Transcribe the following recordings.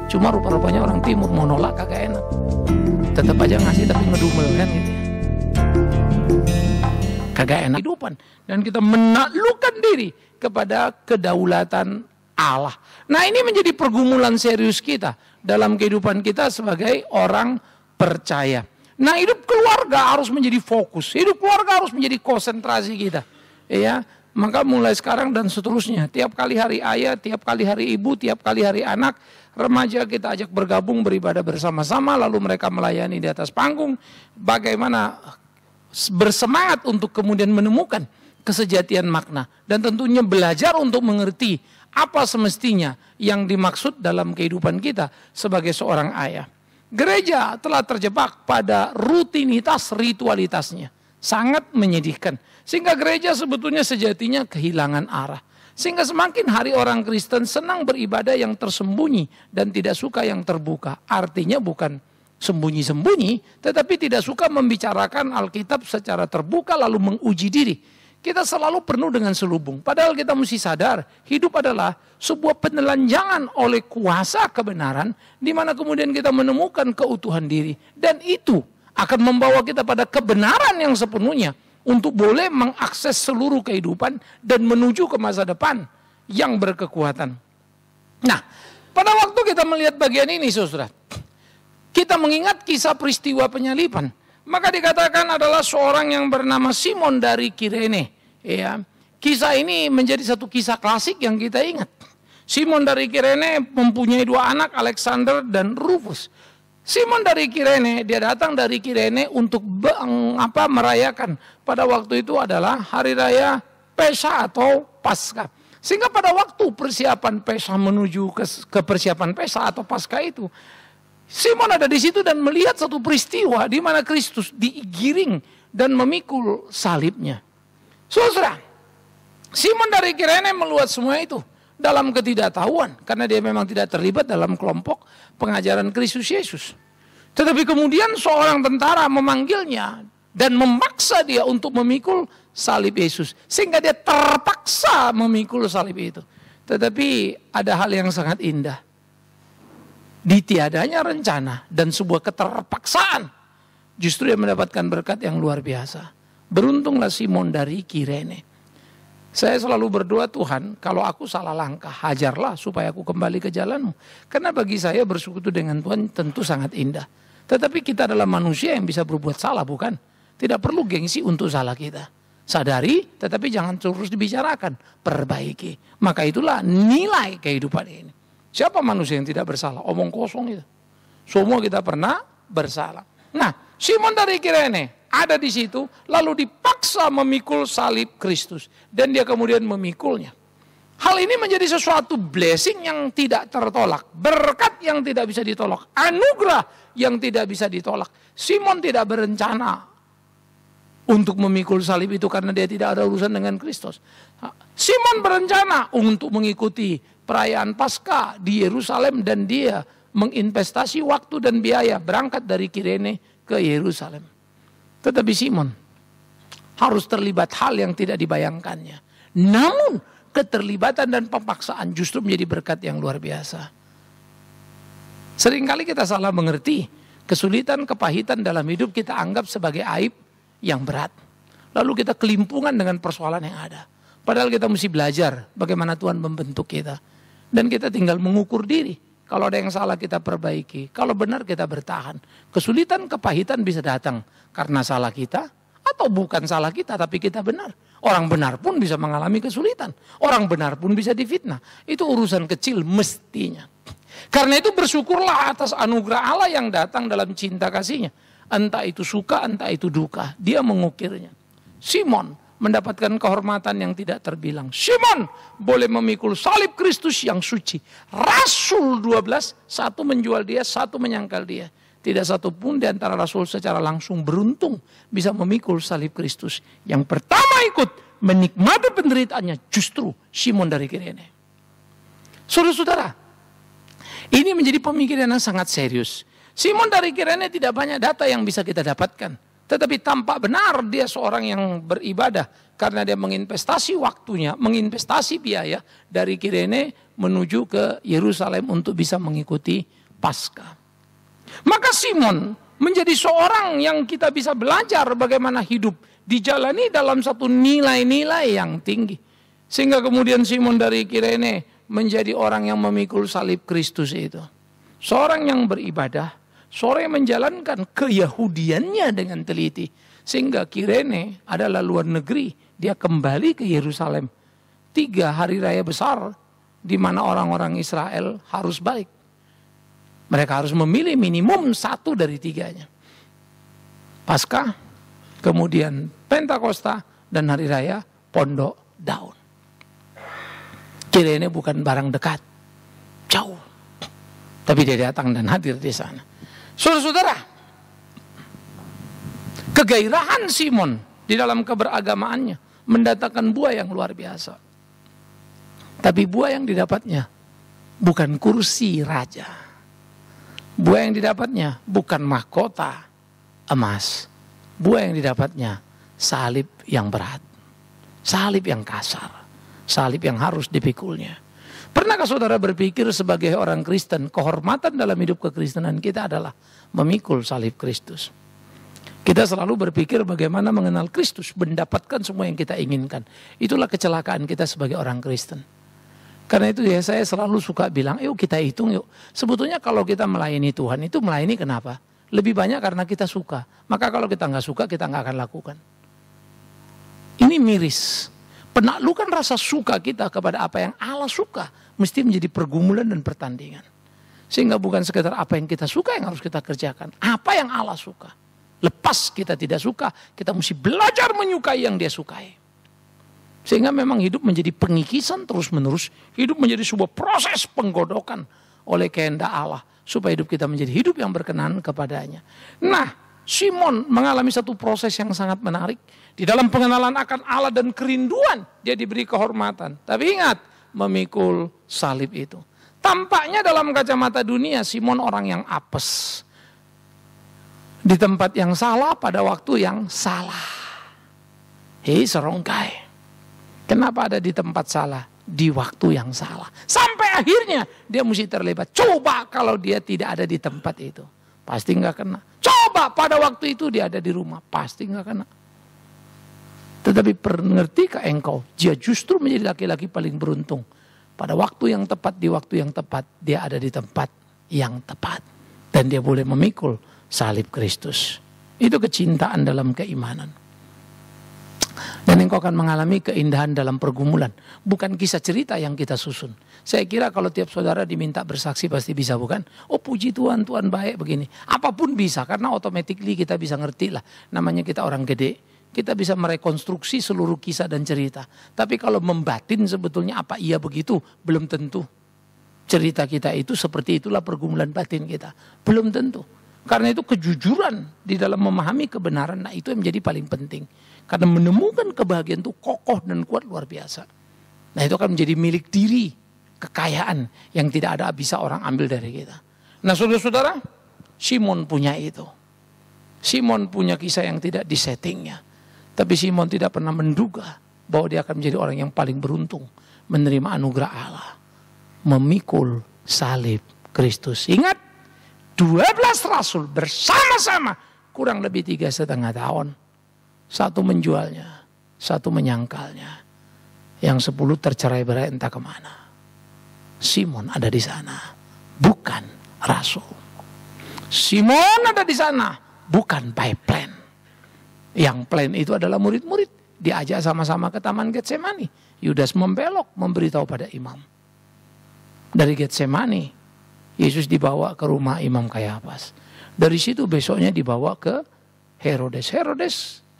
Cuma rupa-rupanya orang timur mau nolak kagak enak. Tetap aja ngasih tapi ngedumel kan gitu ya. Kagak enak kehidupan. Dan kita menaklukkan diri kepada kedaulatan Allah. Nah, ini menjadi pergumulan serius kita dalam kehidupan kita sebagai orang percaya. Nah, hidup keluarga harus menjadi fokus. Hidup keluarga harus menjadi konsentrasi kita. Ya, maka mulai sekarang dan seterusnya, tiap kali hari ayah, tiap kali hari ibu, tiap kali hari anak, remaja kita ajak bergabung beribadah bersama-sama, lalu mereka melayani di atas panggung. Bagaimana bersemangat untuk kemudian menemukan kesejatian makna. Dan tentunya belajar untuk mengerti apa semestinya yang dimaksud dalam kehidupan kita sebagai seorang ayah. Gereja telah terjebak pada rutinitas ritualitasnya. Sangat menyedihkan. Sehingga gereja sebetulnya sejatinya kehilangan arah. Sehingga semakin hari orang Kristen senang beribadah yang tersembunyi dan tidak suka yang terbuka. Artinya bukan sembunyi-sembunyi, tetapi tidak suka membicarakan Alkitab secara terbuka lalu menguji diri. Kita selalu penuh dengan selubung. Padahal kita mesti sadar, hidup adalah sebuah penelanjangan oleh kuasa kebenaran, di mana kemudian kita menemukan keutuhan diri. Dan itu akan membawa kita pada kebenaran yang sepenuhnya, untuk boleh mengakses seluruh kehidupan dan menuju ke masa depan yang berkekuatan. Nah, pada waktu kita melihat bagian ini, saudara, kita mengingat kisah peristiwa penyaliban. Maka dikatakan adalah seorang yang bernama Simon dari Kirene. Ya, kisah ini menjadi satu kisah klasik yang kita ingat. Simon dari Kirene mempunyai dua anak, Alexander dan Rufus. Simon dari Kirene, dia datang dari Kirene untuk merayakan. Pada waktu itu adalah hari raya Pesa atau Paskah. Sehingga pada waktu persiapan Pesa menuju ke persiapan Pesa atau Paskah itu, Simon ada di situ dan melihat satu peristiwa di mana Kristus digiring dan memikul salibnya. Saudara, Simon dari Kirene melihat semua itu dalam ketidaktahuan karena dia memang tidak terlibat dalam kelompok pengajaran Kristus Yesus. Tetapi kemudian seorang tentara memanggilnya dan memaksa dia untuk memikul salib Yesus, sehingga dia terpaksa memikul salib itu. Tetapi ada hal yang sangat indah. Ditiadanya rencana dan sebuah keterpaksaan, justru dia mendapatkan berkat yang luar biasa. Beruntunglah Simon dari Kirene. Saya selalu berdoa, Tuhan, kalau aku salah langkah, hajarlah supaya aku kembali ke jalan-Mu. Karena bagi saya bersekutu dengan Tuhan tentu sangat indah. Tetapi kita adalah manusia yang bisa berbuat salah, bukan? Tidak perlu gengsi untuk salah kita. Sadari, tetapi jangan terus dibicarakan. Perbaiki. Maka itulah nilai kehidupan ini. Siapa manusia yang tidak bersalah? Omong kosong itu. Semua kita pernah bersalah. Nah, Simon dari Kirene ada di situ, lalu dipaksa memikul salib Kristus. Dan dia kemudian memikulnya. Hal ini menjadi sesuatu blessing yang tidak tertolak. Berkat yang tidak bisa ditolak. Anugerah yang tidak bisa ditolak. Simon tidak berencana untuk memikul salib itu karena dia tidak ada urusan dengan Kristus. Simon berencana untuk mengikuti perayaan Paskah di Yerusalem dan dia menginvestasi waktu dan biaya berangkat dari Kirene ke Yerusalem. Tetapi Simon harus terlibat hal yang tidak dibayangkannya. Namun keterlibatan dan pemaksaan justru menjadi berkat yang luar biasa. Seringkali kita salah mengerti. Kesulitan, kepahitan dalam hidup kita anggap sebagai aib yang berat. Lalu kita kelimpungan dengan persoalan yang ada. Padahal kita mesti belajar bagaimana Tuhan membentuk kita. Dan kita tinggal mengukur diri. Kalau ada yang salah kita perbaiki. Kalau benar kita bertahan. Kesulitan, kepahitan bisa datang karena salah kita. Atau bukan salah kita tapi kita benar. Orang benar pun bisa mengalami kesulitan. Orang benar pun bisa difitnah. Itu urusan kecil mestinya. Karena itu bersyukurlah atas anugerah Allah yang datang dalam cinta kasihnya. Entah itu suka, entah itu duka. Dia mengukirnya. Simon mendapatkan kehormatan yang tidak terbilang. Simon boleh memikul salib Kristus yang suci. Rasul 12, satu menjual dia, satu menyangkal dia. Tidak satu pun di antara rasul secara langsung beruntung bisa memikul salib Kristus. Yang pertama ikut menikmati penderitaannya justru Simon dari Kirene. Saudara-saudara, ini menjadi pemikiran yang sangat serius. Simon dari Kirene tidak banyak data yang bisa kita dapatkan. Tetapi tampak benar dia seorang yang beribadah. Karena dia menginvestasi waktunya, menginvestasi biaya dari Kirene menuju ke Yerusalem untuk bisa mengikuti Paskah. Maka Simon menjadi seorang yang kita bisa belajar bagaimana hidup dijalani dalam satu nilai-nilai yang tinggi. Sehingga kemudian Simon dari Kirene menjadi orang yang memikul salib Kristus itu. Seorang yang beribadah, seorang yang menjalankan keyahudiannya dengan teliti. Sehingga Kirene adalah luar negeri, dia kembali ke Yerusalem. 3 hari raya besar di mana orang-orang Israel harus balik. Mereka harus memilih minimum 1 dari 3-nya. Paskah, kemudian Pentakosta, dan hari raya Pondok Daun. Kirene bukan barang dekat, jauh. Tapi dia datang dan hadir di sana. Saudara-saudara, kegairahan Simon di dalam keberagamaannya mendatangkan buah yang luar biasa. Tapi buah yang didapatnya bukan kursi raja. Buah yang didapatnya bukan mahkota emas. Buah yang didapatnya salib yang berat. Salib yang kasar. Salib yang harus dipikulnya. Pernahkah saudara berpikir sebagai orang Kristen, kehormatan dalam hidup kekristenan kita adalah memikul salib Kristus? Kita selalu berpikir bagaimana mengenal Kristus, mendapatkan semua yang kita inginkan. Itulah kecelakaan kita sebagai orang Kristen. Karena itu ya saya selalu suka bilang, yuk kita hitung yuk. Sebetulnya kalau kita melayani Tuhan itu melayani kenapa? Lebih banyak karena kita suka. Maka kalau kita nggak suka, kita nggak akan lakukan. Ini miris. Penaklukan rasa suka kita kepada apa yang Allah suka mesti menjadi pergumulan dan pertandingan. Sehingga bukan sekedar apa yang kita suka yang harus kita kerjakan. Apa yang Allah suka. Lepas kita tidak suka, kita mesti belajar menyukai yang dia sukai. Sehingga memang hidup menjadi pengikisan terus menerus. Hidup menjadi sebuah proses penggodokan oleh kehendak Allah. Supaya hidup kita menjadi hidup yang berkenan kepadanya. Nah, Simon mengalami satu proses yang sangat menarik. Di dalam pengenalan akan Allah dan kerinduan, dia diberi kehormatan. Tapi ingat, memikul salib itu. Tampaknya dalam kacamata dunia, Simon orang yang apes. Di tempat yang salah, pada waktu yang salah. Hei serongkai. Kenapa ada di tempat salah? Di waktu yang salah. Sampai akhirnya, dia mesti terlibat. Coba kalau dia tidak ada di tempat itu. Pasti nggak kena. Coba pada waktu itu dia ada di rumah. Pasti nggak kena. Tetapi mengertikah engkau, dia justru menjadi laki-laki paling beruntung. Pada waktu yang tepat, di waktu yang tepat, dia ada di tempat yang tepat. Dan dia boleh memikul salib Kristus. Itu kecintaan dalam keimanan. Dan engkau akan mengalami keindahan dalam pergumulan. Bukan kisah cerita yang kita susun. Saya kira kalau tiap saudara diminta bersaksi pasti bisa, bukan? Oh puji Tuhan, Tuhan baik begini. Apapun bisa, karena automatically kita bisa ngerti lah. Namanya kita orang gede. Kita bisa merekonstruksi seluruh kisah dan cerita. Tapi kalau membatin sebetulnya apa iya begitu? Belum tentu. Cerita kita itu seperti itulah pergumulan batin kita. Belum tentu. Karena itu kejujuran di dalam memahami kebenaran, nah itu yang menjadi paling penting. Karena menemukan kebahagiaan itu kokoh dan kuat luar biasa. Nah itu akan menjadi milik diri. Kekayaan yang tidak ada bisa orang ambil dari kita. Nah saudara-saudara, Simon punya itu. Simon punya kisah yang tidak disettingnya. Tapi Simon tidak pernah menduga bahwa dia akan menjadi orang yang paling beruntung menerima anugerah Allah. Memikul salib Kristus. Ingat, 12 rasul bersama-sama kurang lebih 3,5 tahun. Satu menjualnya, satu menyangkalnya. Yang 10 tercerai berai entah kemana. Simon ada di sana, bukan rasul. Simon ada di sana, bukan by plan. Yang plan itu adalah murid-murid. Diajak sama-sama ke Taman Getsemani. Yudas membelok, memberitahu pada imam. Dari Getsemani, Yesus dibawa ke rumah Imam Kayafas. Dari situ besoknya dibawa ke Herodes.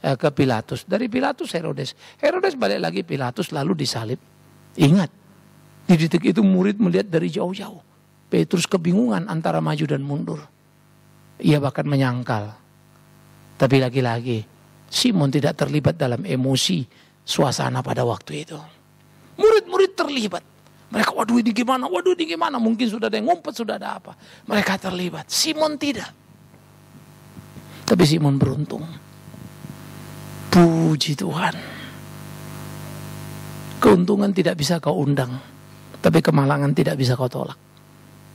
Ke Pilatus. Dari Pilatus Herodes. Herodes balik lagi Pilatus lalu disalib. Ingat, di detik itu murid melihat dari jauh-jauh. Petrus kebingungan antara maju dan mundur. Ia bahkan menyangkal. Tapi lagi-lagi, Simon tidak terlibat dalam emosi suasana pada waktu itu. Murid-murid terlibat. Mereka, waduh ini gimana, mungkin sudah ada yang ngumpet, sudah ada apa. Mereka terlibat, Simon tidak. Tapi Simon beruntung. Puji Tuhan. Keuntungan tidak bisa kau undang, tapi kemalangan tidak bisa kau tolak.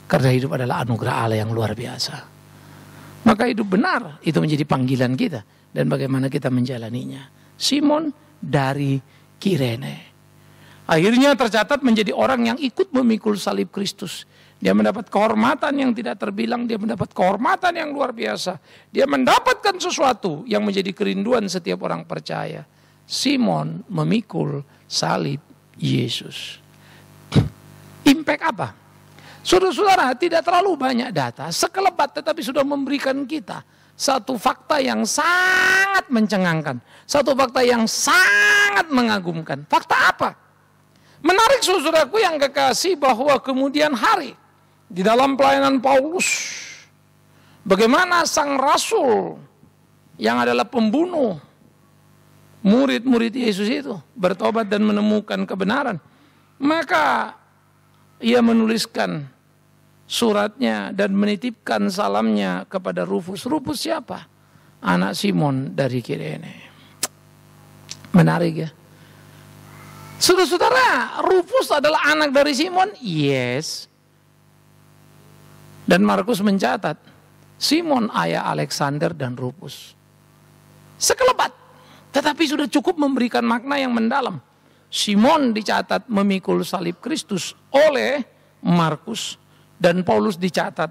Karena hidup adalah anugerah Allah yang luar biasa. Maka hidup benar itu menjadi panggilan kita, dan bagaimana kita menjalaninya. Simon dari Kirene akhirnya tercatat menjadi orang yang ikut memikul salib Kristus. Dia mendapat kehormatan yang tidak terbilang, dia mendapat kehormatan yang luar biasa. Dia mendapatkan sesuatu yang menjadi kerinduan setiap orang percaya. Simon memikul salib Yesus. Impact apa? Saudara-saudara, tidak terlalu banyak data, sekelebat tetapi sudah memberikan kita satu fakta yang sangat mencengangkan. Satu fakta yang sangat mengagumkan. Fakta apa? Menarik saudaraku yang kekasih, bahwa kemudian hari di dalam pelayanan Paulus, bagaimana sang rasul yang adalah pembunuh murid-murid Yesus itu bertobat dan menemukan kebenaran. Maka ia menuliskan suratnya dan menitipkan salamnya kepada Rufus. Rufus siapa? Anak Simon dari Kirene. Menarik ya. Saudara-saudara, Rufus adalah anak dari Simon? Yes. Dan Markus mencatat, Simon ayah Alexander dan Rufus. Sekelebat, tetapi sudah cukup memberikan makna yang mendalam. Simon dicatat memikul salib Kristus oleh Markus, dan Paulus dicatat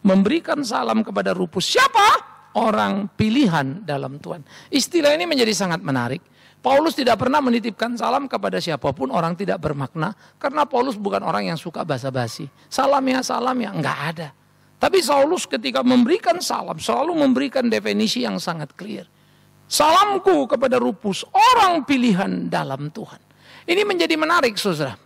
memberikan salam kepada Rufus. Siapa? Orang pilihan dalam Tuhan. Istilah ini menjadi sangat menarik. Paulus tidak pernah menitipkan salam kepada siapapun orang tidak bermakna, karena Paulus bukan orang yang suka basa-basi. Salam ya, enggak ada. Tapi Paulus ketika memberikan salam selalu memberikan definisi yang sangat clear. Salamku kepada Rufus, orang pilihan dalam Tuhan. Ini menjadi menarik, saudara.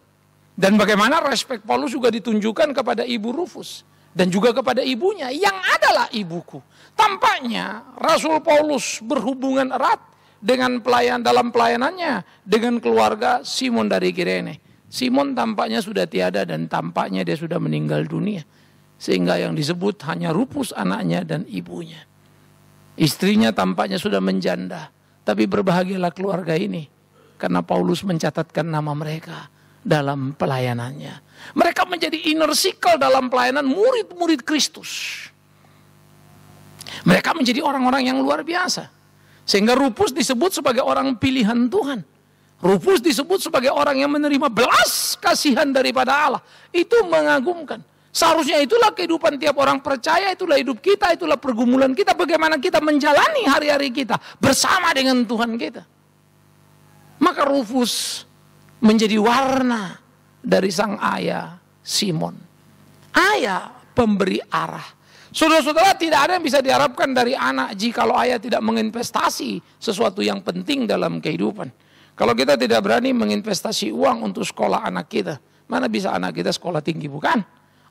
Dan bagaimana respek Paulus juga ditunjukkan kepada ibu Rufus dan juga kepada ibunya yang adalah ibuku. Tampaknya Rasul Paulus berhubungan erat dengan dalam pelayanannya dengan keluarga Simon dari Kirene. Simon tampaknya sudah tiada dan tampaknya dia sudah meninggal dunia. Sehingga yang disebut hanya Rufus anaknya dan ibunya. Istrinya tampaknya sudah menjanda. Tapi berbahagialah keluarga ini, karena Paulus mencatatkan nama mereka dalam pelayanannya. Mereka menjadi inner circle dalam pelayanan murid-murid Kristus. Mereka menjadi orang-orang yang luar biasa. Sehingga Rufus disebut sebagai orang pilihan Tuhan. Rufus disebut sebagai orang yang menerima belas kasihan daripada Allah. Itu mengagumkan. Seharusnya itulah kehidupan tiap orang percaya, itulah hidup kita, itulah pergumulan kita. Bagaimana kita menjalani hari-hari kita bersama dengan Tuhan kita. Maka Rufus menjadi warna dari sang ayah Simon. Ayah pemberi arah. Saudara-saudara, tidak ada yang bisa diharapkan dari anak jikalau ayah tidak menginvestasi sesuatu yang penting dalam kehidupan. Kalau kita tidak berani menginvestasi uang untuk sekolah anak kita, mana bisa anak kita sekolah tinggi, bukan?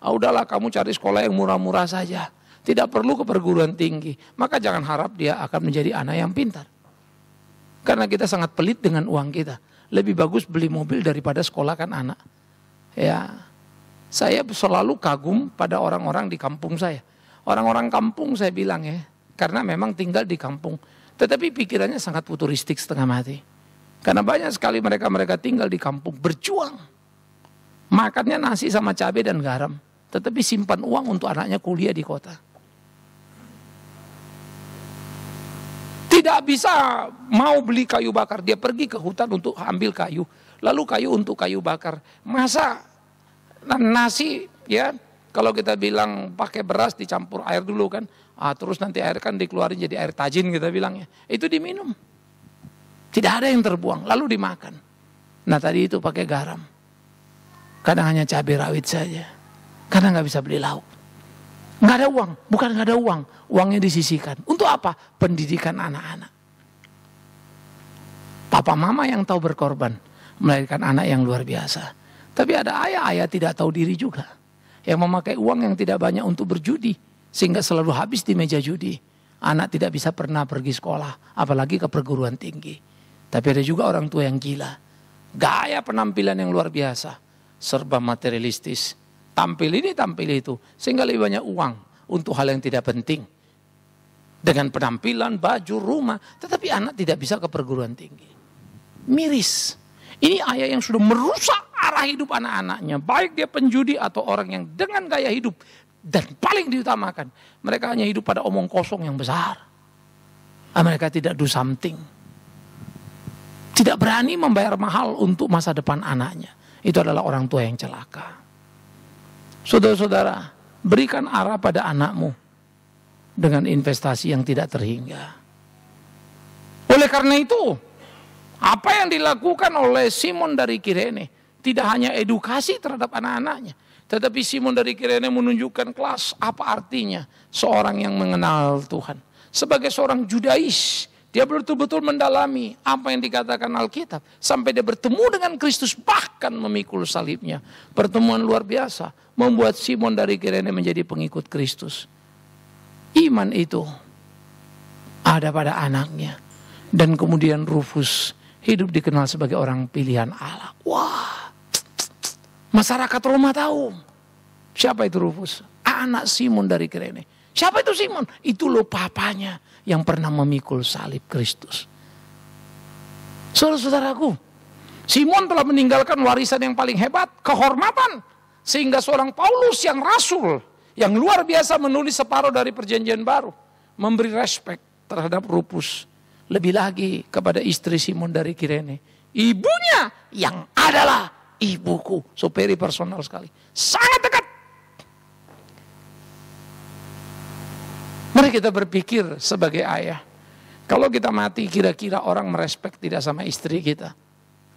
Udahlah kamu cari sekolah yang murah-murah saja. Tidak perlu ke perguruan tinggi. Maka jangan harap dia akan menjadi anak yang pintar. Karena kita sangat pelit dengan uang kita. Lebih bagus beli mobil daripada sekolahkan anak. Ya, saya selalu kagum pada orang-orang di kampung saya. Orang-orang kampung saya bilang ya, karena memang tinggal di kampung. Tetapi pikirannya sangat futuristik setengah mati. Karena banyak sekali mereka tinggal di kampung, berjuang. Makannya nasi sama cabai dan garam. Tetapi simpan uang untuk anaknya kuliah di kota. Tidak bisa mau beli kayu bakar. Dia pergi ke hutan untuk ambil kayu. Lalu kayu untuk kayu bakar. Masa nasi ya, kalau kita bilang pakai beras dicampur air dulu kan. Terus nanti air kan dikeluarin jadi air tajin kita bilangnya. Itu diminum. Tidak ada yang terbuang. Lalu dimakan. Nah tadi itu pakai garam. Kadang hanya cabai rawit saja. Karena nggak bisa beli lauk. Nggak ada uang. Bukan nggak ada uang. Uangnya disisihkan. Untuk apa? Pendidikan anak-anak. Papa mama yang tahu berkorban. Melahirkan anak yang luar biasa. Tapi ada ayah-ayah tidak tahu diri juga. Yang memakai uang yang tidak banyak untuk berjudi. Sehingga selalu habis di meja judi. Anak tidak bisa pernah pergi sekolah. Apalagi ke perguruan tinggi. Tapi ada juga orang tua yang gila. Gaya penampilan yang luar biasa. Serba materialistis. Tampil ini, tampil itu. Sehingga lebih banyak uang untuk hal yang tidak penting. dengan penampilan, baju, rumah, tetapi anak tidak bisa ke perguruan tinggi. Miris. Ini ayah yang sudah merusak arah hidup anak-anaknya, baik dia penjudi atau orang yang dengan gaya hidup, dan paling diutamakan, mereka hanya hidup pada omong kosong yang besar. Mereka tidak do something. Tidak berani membayar mahal untuk masa depan anaknya. Itu adalah orang tua yang celaka. Saudara-saudara, berikan arah pada anakmu dengan investasi yang tidak terhingga. Oleh karena itu, apa yang dilakukan oleh Simon dari Kirene tidak hanya edukasi terhadap anak-anaknya, tetapi Simon dari Kirene menunjukkan kelas apa artinya seorang yang mengenal Tuhan. Sebagai seorang Judais, dia betul-betul mendalami apa yang dikatakan Alkitab sampai dia bertemu dengan Kristus, bahkan memikul salibnya. Pertemuan luar biasa membuat Simon dari Kirene menjadi pengikut Kristus. Iman itu ada pada anaknya, dan kemudian Rufus hidup dikenal sebagai orang pilihan Allah. Wah, masyarakat Roma tahu siapa itu Rufus, anak Simon dari Kirene. Siapa itu Simon? Itu loh papanya yang pernah memikul salib Kristus. Saudara-saudaraku, Simon telah meninggalkan warisan yang paling hebat, kehormatan, sehingga seorang Paulus yang rasul, yang luar biasa menulis separuh dari perjanjian baru, memberi respek terhadap Rufus. Lebih lagi kepada istri Simon dari Kirene, ibunya yang adalah ibuku. So very personal sekali, sangat dekat. Mari kita berpikir sebagai ayah, kalau kita mati kira-kira orang merespek tidak sama istri kita.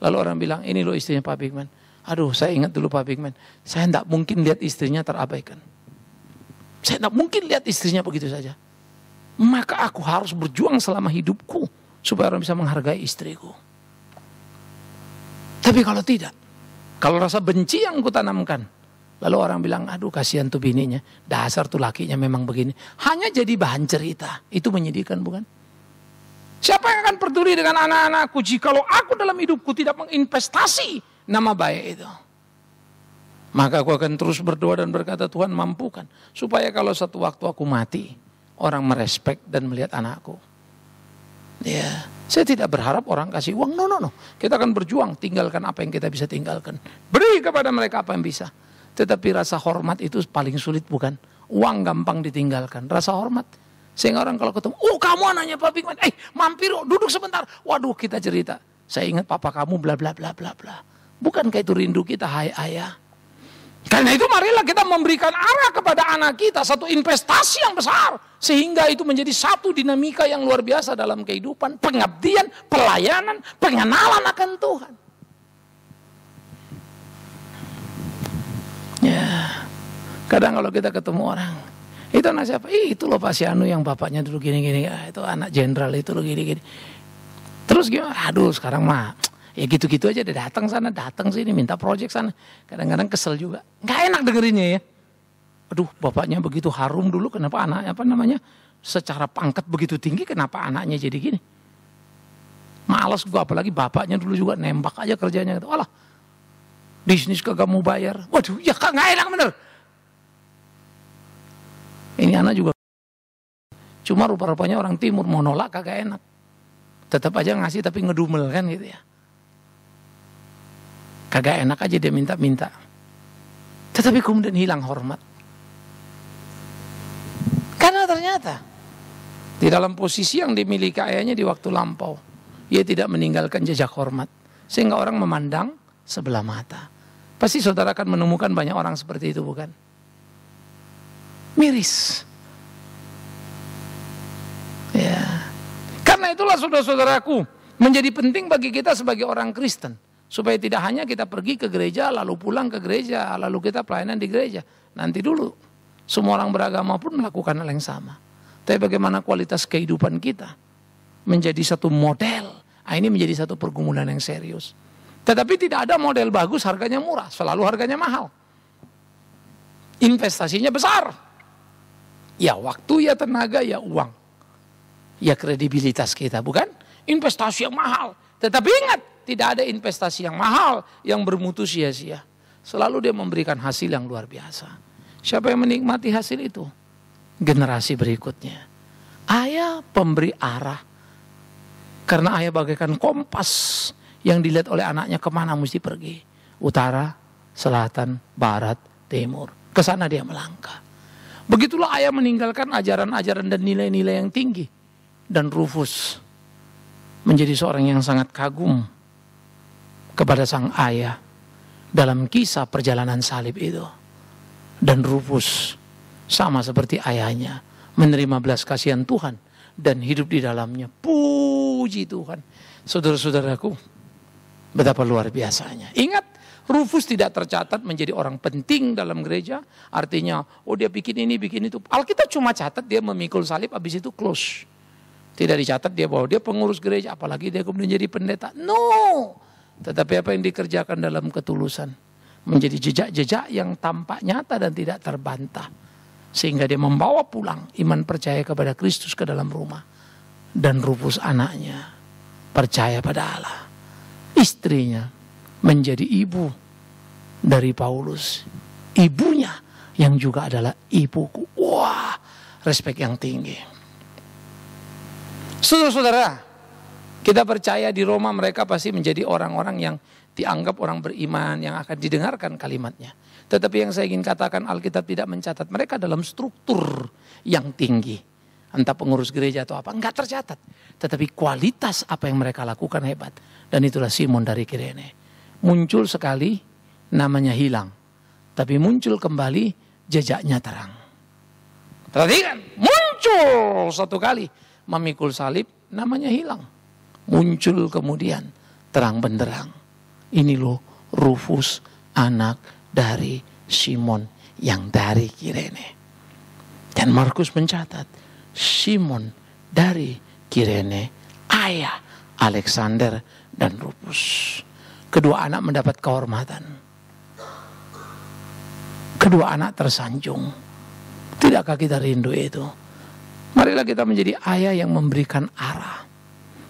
Lalu orang bilang, ini loh istrinya Pak Bigman. Aduh, saya ingat dulu Pak Bigman, saya tidak mungkin lihat istrinya terabaikan. Saya tidak mungkin lihat istrinya begitu saja. Maka aku harus berjuang selama hidupku supaya orang bisa menghargai istriku. Tapi kalau tidak, kalau rasa benci yang kutanamkan, lalu orang bilang, aduh kasihan tuh bininya, dasar tuh lakinya memang begini, hanya jadi bahan cerita. Itu menyedihkan, bukan? Siapa yang akan peduli dengan anak-anakku jikalau aku dalam hidupku tidak menginvestasi nama baik itu? Maka aku akan terus berdoa dan berkata, Tuhan mampukan supaya kalau satu waktu aku mati, orang merespek dan melihat anakku. Ya, saya tidak berharap orang kasih uang. No. Kita akan berjuang, tinggalkan apa yang kita bisa tinggalkan. Beri kepada mereka apa yang bisa. Tetapi rasa hormat itu paling sulit, bukan? Uang gampang ditinggalkan, rasa hormat. Sehingga orang kalau ketemu, oh kamu anaknya Pak Bigman, mampir duduk sebentar. Waduh, kita cerita. Saya ingat papa kamu bla bla bla bla bla. Bukankah itu rindu kita, hai ayah? Karena itu marilah kita memberikan arah kepada anak kita, satu investasi yang besar. Sehingga itu menjadi satu dinamika yang luar biasa dalam kehidupan. Pengabdian, pelayanan, pengenalan akan Tuhan. Ya, kadang kalau kita ketemu orang, itu anak siapa? Itu loh Pak Sianu yang bapaknya dulu gini-gini. Itu anak jenderal itu loh gini-gini. Terus gimana? Aduh sekarang mah ya gitu-gitu aja, dia datang sana, datang sini, minta proyek sana. Kadang-kadang kesel juga. Nggak enak dengerinnya ya. Aduh, bapaknya begitu harum dulu, kenapa anaknya secara pangkat begitu tinggi, kenapa anaknya jadi gini? Males gua, apalagi bapaknya dulu juga nembak aja kerjanya. Alah, bisnis kagak mau bayar. Waduh, ya nggak enak bener. Ini anak juga. Cuma rupa-rupanya orang timur mau nolak kagak enak. Tetap aja ngasih tapi ngedumel kan gitu ya. Kagak enak aja dia minta-minta. Tetapi kemudian hilang hormat. Karena ternyata di dalam posisi yang dimiliki ayahnya di waktu lampau, ia tidak meninggalkan jejak hormat. Sehingga orang memandang sebelah mata. Pasti saudara akan menemukan banyak orang seperti itu, bukan? Miris. Ya. Karena itulah saudara-saudaraku, menjadi penting bagi kita sebagai orang Kristen. Supaya tidak hanya kita pergi ke gereja, lalu pulang ke gereja, lalu kita pelayanan di gereja. Nanti dulu, semua orang beragama pun melakukan hal yang sama. Tapi bagaimana kualitas kehidupan kita menjadi satu model. Ini menjadi satu pergumulan yang serius. Tetapi tidak ada model bagus harganya murah, selalu harganya mahal. Investasinya besar. Ya waktu, ya tenaga, ya uang. Ya kredibilitas kita, bukan? Investasi yang mahal. Tetapi ingat, tidak ada investasi yang mahal yang bermutu sia-sia. Selalu dia memberikan hasil yang luar biasa. Siapa yang menikmati hasil itu? Generasi berikutnya. Ayah pemberi arah. Karena ayah bagaikan kompas yang dilihat oleh anaknya kemana mesti pergi. Utara, selatan, barat, timur. Ke sana dia melangkah. Begitulah ayah meninggalkan ajaran-ajaran dan nilai-nilai yang tinggi. Dan Rufus menjadi seorang yang sangat kagum kepada sang ayah dalam kisah perjalanan salib itu. Dan Rufus sama seperti ayahnya menerima belas kasihan Tuhan dan hidup di dalamnya. Puji Tuhan. Saudara-saudaraku, betapa luar biasanya. Ingat, Rufus tidak tercatat menjadi orang penting dalam gereja. Artinya, oh dia bikin ini, bikin itu. Alkitab cuma catat dia memikul salib, habis itu close. Tidak dicatat dia bahwa dia pengurus gereja, apalagi dia kemudian jadi pendeta. No! Tetapi apa yang dikerjakan dalam ketulusan menjadi jejak-jejak yang tampak nyata dan tidak terbantah. Sehingga dia membawa pulang iman percaya kepada Kristus ke dalam rumah. Dan Rufus anaknya percaya pada Allah. Istrinya menjadi ibu dari Paulus. Ibunya yang juga adalah ibuku. Wah, respek yang tinggi. Saudara-saudara, kita percaya di Roma mereka pasti menjadi orang-orang yang dianggap orang beriman yang akan didengarkan kalimatnya. Tetapi yang saya ingin katakan, Alkitab tidak mencatat mereka dalam struktur yang tinggi. Entah pengurus gereja atau apa, enggak tercatat. Tetapi kualitas apa yang mereka lakukan hebat. Dan itulah Simon dari Kirene. Muncul sekali, namanya hilang. Tapi muncul kembali, jejaknya terang. Perhatikan, muncul satu kali, memikul salib, namanya hilang. Muncul kemudian, terang benderang. Ini loh Rufus, anak dari Simon yang dari Kirene. Dan Markus mencatat, Simon dari Kirene, ayah Alexander dan Rufus. Kedua anak mendapat kehormatan. Kedua anak tersanjung. Tidakkah kita rindu itu? Marilah kita menjadi ayah yang memberikan arah.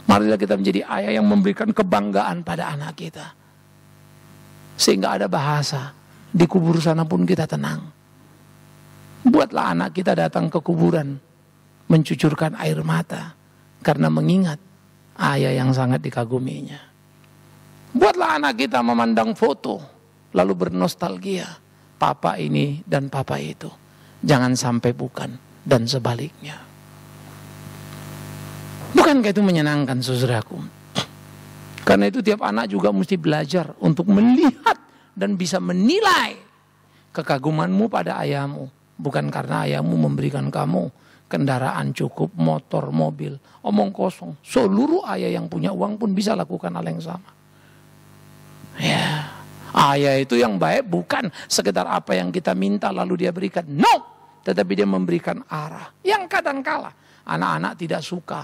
Marilah kita menjadi ayah yang memberikan kebanggaan pada anak kita. Sehingga ada bahasa, di kubur sana pun kita tenang. Buatlah anak kita datang ke kuburan, mencucurkan air mata, karena mengingat ayah yang sangat dikaguminya. Buatlah anak kita memandang foto, lalu bernostalgia, papa ini dan papa itu. Jangan sampai bukan, dan sebaliknya. Bukankah itu menyenangkan, saudaraku? Karena itu tiap anak juga mesti belajar untuk melihat dan bisa menilai kekagumanmu pada ayahmu. Bukan karena ayahmu memberikan kamu kendaraan cukup, motor, mobil. Omong kosong. Seluruh ayah yang punya uang pun bisa lakukan hal yang sama. Ya, ayah itu yang baik bukan sekedar apa yang kita minta lalu dia berikan. No! Tetapi dia memberikan arah. Yang kadangkala anak-anak tidak suka.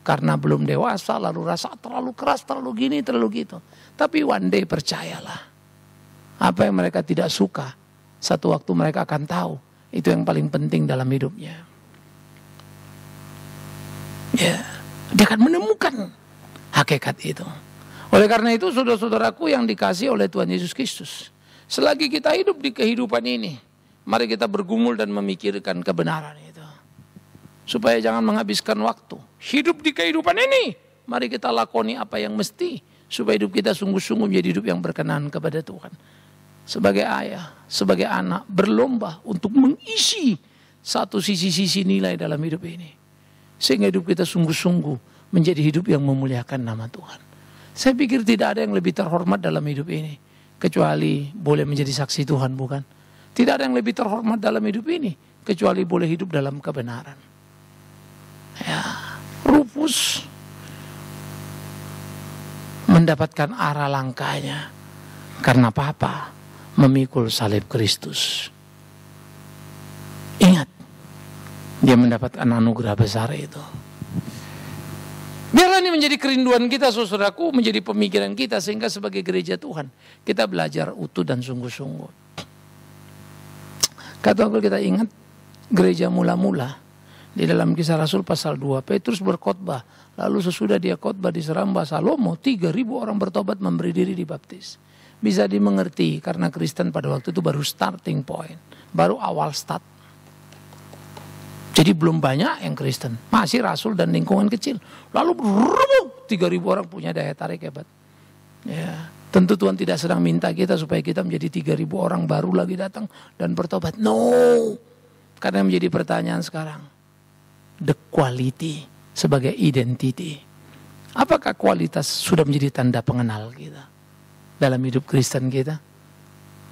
Karena belum dewasa lalu rasa terlalu keras, terlalu gini, terlalu gitu. Tapi one day percayalah. Apa yang mereka tidak suka, satu waktu mereka akan tahu. Itu yang paling penting dalam hidupnya. Ya, dia akan menemukan hakikat itu. Oleh karena itu saudara-saudaraku yang dikasihi oleh Tuhan Yesus Kristus. Selagi kita hidup di kehidupan ini, mari kita bergumul dan memikirkan kebenaran itu. Supaya jangan menghabiskan waktu. Hidup di kehidupan ini, mari kita lakoni apa yang mesti. Supaya hidup kita sungguh-sungguh menjadi hidup yang berkenan kepada Tuhan. Sebagai ayah, sebagai anak, berlomba untuk mengisi satu sisi-sisi nilai dalam hidup ini. Sehingga hidup kita sungguh-sungguh menjadi hidup yang memuliakan nama Tuhan. Saya pikir tidak ada yang lebih terhormat dalam hidup ini. Kecuali boleh menjadi saksi Tuhan, bukan? Tidak ada yang lebih terhormat dalam hidup ini. Kecuali boleh hidup dalam kebenaran. Ya, Rufus mendapatkan arah langkahnya karena papa memikul salib Kristus. Ingat, dia mendapatkan anugerah besar itu. Biarlah ini menjadi kerinduan kita, saudaraku, menjadi pemikiran kita sehingga sebagai gereja Tuhan kita belajar utuh dan sungguh-sungguh. Kata kita ingat gereja mula-mula. Di dalam Kisah Rasul pasal 2, Petrus berkhotbah. Lalu sesudah dia khotbah di Seramba Salomo, 3.000 orang bertobat memberi diri dibaptis. Bisa dimengerti karena Kristen pada waktu itu baru starting point. Baru awal start. Jadi belum banyak yang Kristen, masih rasul dan lingkungan kecil. Lalu 3.000 orang punya daya tarik hebat. Ya, tentu Tuhan tidak sedang minta kita supaya kita menjadi 3.000 orang baru lagi datang dan bertobat. No, karena menjadi pertanyaan sekarang, the quality sebagai identity. Apakah kualitas sudah menjadi tanda pengenal kita dalam hidup Kristen kita?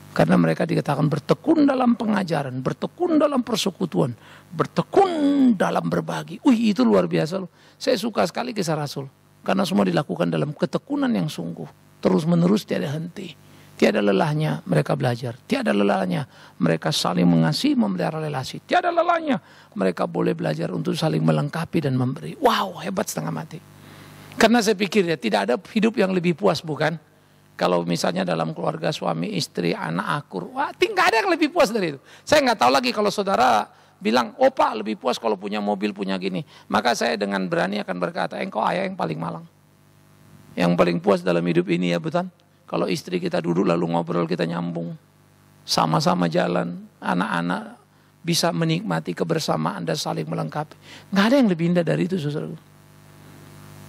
Karena mereka dikatakan bertekun dalam pengajaran, bertekun dalam persekutuan, bertekun dalam berbagi. Itu luar biasa loh. Saya suka sekali kisah Rasul. Karena semua dilakukan dalam ketekunan yang sungguh. Terus menerus tiada henti. Tiada lelahnya mereka belajar. Tiada lelahnya mereka saling mengasihi, memelihara relasi. Tiada lelahnya mereka boleh belajar untuk saling melengkapi dan memberi. Wow, hebat setengah mati. Karena saya pikir ya, tidak ada hidup yang lebih puas, bukan? Kalau misalnya dalam keluarga suami, istri, anak akur, wah, tidak ada yang lebih puas dari itu. Saya nggak tahu lagi kalau saudara bilang, oh Pak lebih puas kalau punya mobil, punya gini. Maka saya dengan berani akan berkata, engkau ayah yang paling malang. Yang paling puas dalam hidup ini ya betul. Kalau istri kita duduk lalu ngobrol, kita nyambung. Sama-sama jalan, anak-anak bisa menikmati kebersamaan dan saling melengkapi. Nggak ada yang lebih indah dari itu, saudara.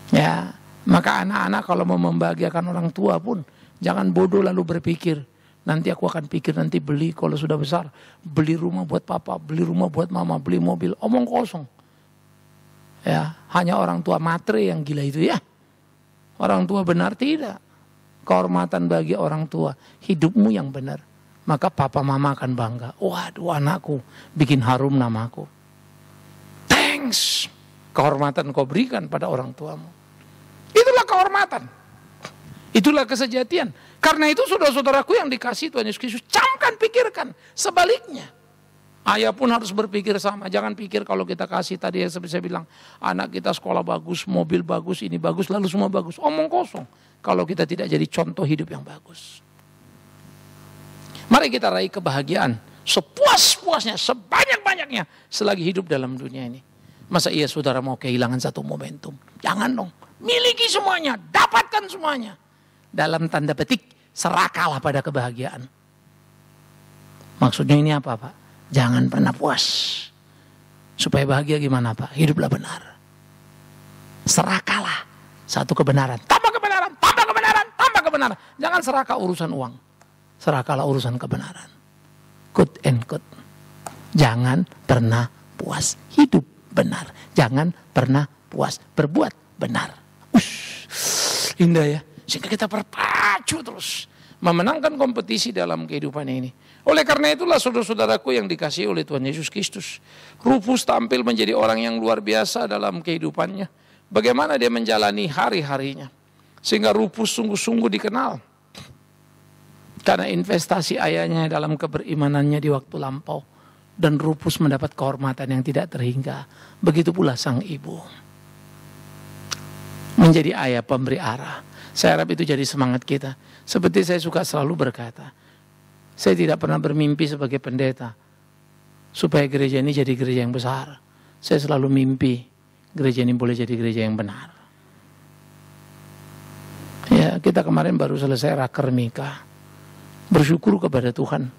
Ya, maka anak-anak kalau mau membahagiakan orang tua pun, jangan bodoh lalu berpikir, nanti aku akan pikir nanti beli kalau sudah besar, beli rumah buat papa, beli rumah buat mama, beli mobil, omong kosong. Ya, hanya orang tua matre yang gila itu ya. Orang tua benar tidak. Kehormatan bagi orang tua, hidupmu yang benar. Maka papa mama akan bangga. Waduh, anakku bikin harum namaku. Thanks. Kehormatan kau berikan pada orang tuamu. Itulah kehormatan. Itulah kesejatian. Karena itu saudara-saudaraku yang dikasih Tuhan Yesus Kristus, camkan, pikirkan. Sebaliknya. Ayah pun harus berpikir sama. Jangan pikir kalau kita kasih tadi yang seperti saya bilang, anak kita sekolah bagus, mobil bagus, ini bagus, lalu semua bagus. Omong kosong. Kalau kita tidak jadi contoh hidup yang bagus. Mari kita raih kebahagiaan. Sepuas-puasnya, sebanyak-banyaknya selagi hidup dalam dunia ini. Masa iya saudara mau kehilangan satu momentum? Jangan dong. Miliki semuanya, dapatkan semuanya. Dalam tanda petik, serakalah pada kebahagiaan. Maksudnya ini apa Pak? Jangan pernah puas. Supaya bahagia gimana Pak? Hiduplah benar. Serakalah satu kebenaran. Tambah kebenaran, tambah kebenaran, tambah kebenaran. Jangan serakah urusan uang. Serakahlah urusan kebenaran. Quote and quote. Jangan pernah puas hidup benar. Jangan pernah puas berbuat benar. Indah ya. Sehingga kita berpacu terus memenangkan kompetisi dalam kehidupan ini. Oleh karena itulah saudara-saudaraku yang dikasihi oleh Tuhan Yesus Kristus, Rufus tampil menjadi orang yang luar biasa dalam kehidupannya. Bagaimana dia menjalani hari-harinya. Sehingga Rufus sungguh-sungguh dikenal. Karena investasi ayahnya dalam keberimanannya di waktu lampau. Dan Rufus mendapat kehormatan yang tidak terhingga. Begitu pula sang ibu. Menjadi ayah pemberi arah. Saya harap itu jadi semangat kita. Seperti saya suka selalu berkata, saya tidak pernah bermimpi sebagai pendeta supaya gereja ini jadi gereja yang besar. Saya selalu mimpi gereja ini boleh jadi gereja yang benar. Ya, kita kemarin baru selesai raker Mika. Bersyukur kepada Tuhan.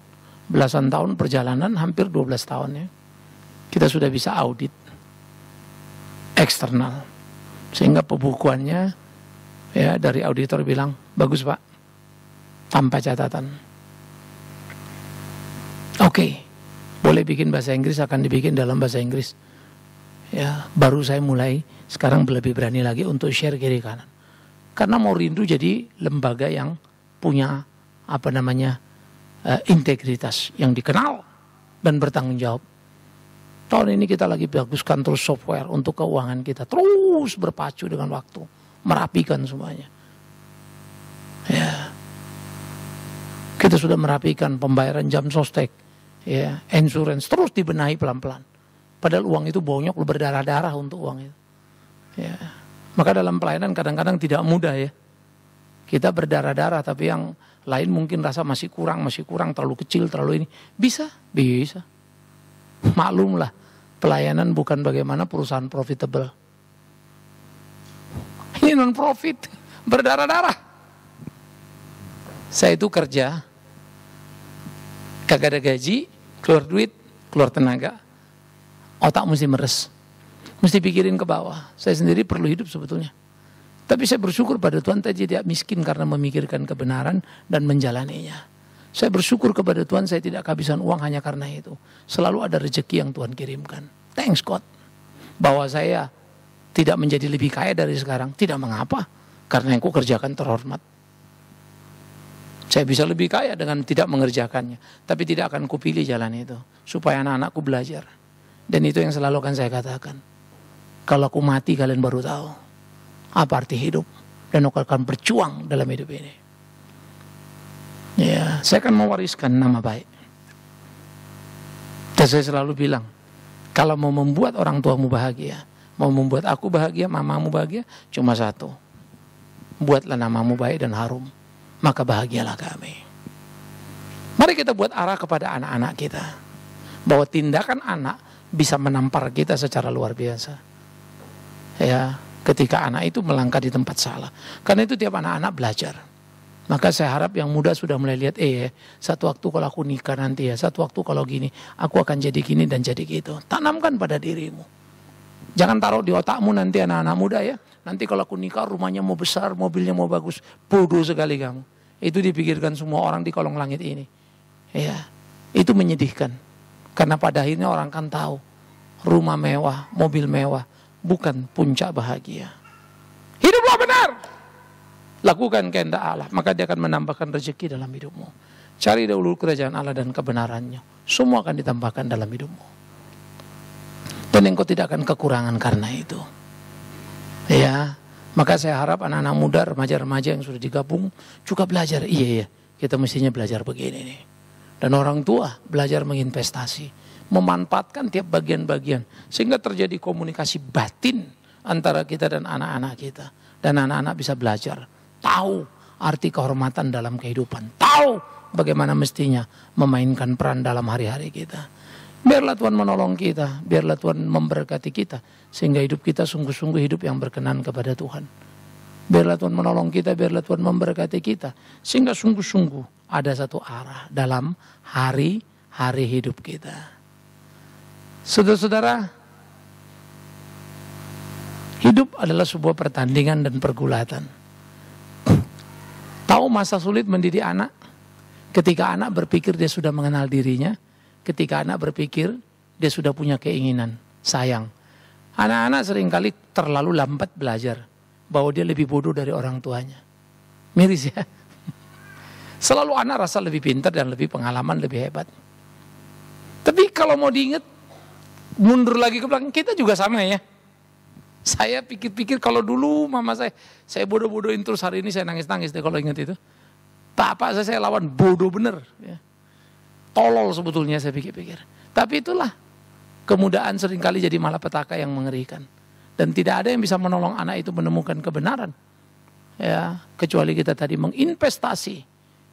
Belasan tahun perjalanan, hampir 12 tahun ya. Kita sudah bisa audit eksternal. Sehingga pembukuannya ya dari auditor bilang, bagus Pak, tanpa catatan. Oke, boleh bikin bahasa Inggris, akan dibikin dalam bahasa Inggris. Ya, baru saya mulai, sekarang lebih berani lagi untuk share kiri kanan. Karena mau rindu jadi lembaga yang punya integritas, yang dikenal dan bertanggung jawab. Tahun ini kita lagi baguskan terus software untuk keuangan kita. Terus berpacu dengan waktu. Merapikan semuanya. Ya. Kita sudah merapikan pembayaran jam sostek. Ya. Insurance. Terus dibenahi pelan-pelan. Padahal uang itu bonyok, berdarah-darah untuk uang itu. Ya. Maka dalam pelayanan kadang-kadang tidak mudah ya. Kita berdarah-darah tapi yang lain mungkin rasa masih kurang, terlalu kecil, terlalu ini. Bisa. Maklumlah. Pelayanan bukan bagaimana perusahaan profitable. Ini non-profit, berdarah-darah. Saya itu kerja, kagak ada gaji, keluar duit, keluar tenaga. Otak mesti meres. Mesti pikirin ke bawah. Saya sendiri perlu hidup sebetulnya. Tapi saya bersyukur pada Tuhan saya tidak miskin karena memikirkan kebenaran dan menjalaninya. Saya bersyukur kepada Tuhan saya tidak kehabisan uang hanya karena itu. Selalu ada rezeki yang Tuhan kirimkan. Thanks God. Bahwa saya tidak menjadi lebih kaya dari sekarang. Tidak mengapa. Karena yang kukerjakan terhormat. Saya bisa lebih kaya dengan tidak mengerjakannya. Tapi tidak akan kupilih jalan itu. Supaya anak-anakku belajar. Dan itu yang selalu akan saya katakan. Kalau aku mati kalian baru tahu. Apa arti hidup. Dan aku akan berjuang dalam hidup ini. Ya, saya akan mewariskan nama baik. Dan saya selalu bilang. Kalau mau membuat orang tuamu bahagia. Mau membuat aku bahagia, mamamu bahagia. Cuma satu. Buatlah namamu baik dan harum. Maka bahagialah kami. Mari kita buat arah kepada anak-anak kita. Bahwa tindakan anak bisa menampar kita secara luar biasa. Ya, ketika anak itu melangkah di tempat salah. Karena itu tiap anak-anak belajar. Maka saya harap yang muda sudah mulai lihat, satu waktu kalau aku nikah nanti ya, satu waktu kalau gini, aku akan jadi gini dan jadi gitu. Tanamkan pada dirimu. Jangan taruh di otakmu nanti anak-anak muda ya. Nanti kalau aku nikah rumahnya mau besar, mobilnya mau bagus. Bodoh sekali kamu. Itu dipikirkan semua orang di kolong langit ini. Ya, itu menyedihkan. Karena pada akhirnya orang kan tahu. Rumah mewah, mobil mewah. Bukan puncak bahagia. Hiduplah benar. Lakukan kehendak Allah. Maka dia akan menambahkan rezeki dalam hidupmu. Cari dahulu kerajaan Allah dan kebenarannya. Semua akan ditambahkan dalam hidupmu. Dan engkau tidak akan kekurangan karena itu. Ya, maka saya harap anak-anak muda, remaja-remaja yang sudah digabung juga belajar. Iya, kita mestinya belajar begini nih. Dan orang tua belajar menginvestasi, memanfaatkan tiap bagian-bagian sehingga terjadi komunikasi batin antara kita dan anak-anak kita. Dan anak-anak bisa belajar, tahu arti kehormatan dalam kehidupan, tahu bagaimana mestinya memainkan peran dalam hari-hari kita. Biarlah Tuhan menolong kita, biarlah Tuhan memberkati kita, sehingga hidup kita sungguh-sungguh hidup yang berkenan kepada Tuhan. Biarlah Tuhan menolong kita, biarlah Tuhan memberkati kita, sehingga sungguh-sungguh ada satu arah dalam hari-hari hidup kita. Saudara-saudara, hidup adalah sebuah pertandingan dan pergulatan. Tahu masa sulit mendidik anak? Ketika anak berpikir dia sudah mengenal dirinya, ketika anak berpikir dia sudah punya keinginan, sayang. Anak-anak seringkali terlalu lambat belajar bahwa dia lebih bodoh dari orang tuanya. Miris ya. Selalu anak rasa lebih pintar dan lebih pengalaman, lebih hebat. Tapi kalau mau diingat, mundur lagi ke belakang, kita juga sama ya. Saya pikir-pikir kalau dulu mama saya bodoh-bodohin terus, hari ini saya nangis-nangis deh kalau ingat itu. Bapak saya lawan bodoh bener ya. Tolol sebetulnya saya pikir-pikir. Tapi itulah kemudahan seringkali jadi malapetaka yang mengerikan. Dan tidak ada yang bisa menolong anak itu menemukan kebenaran. Ya, kecuali kita tadi menginvestasi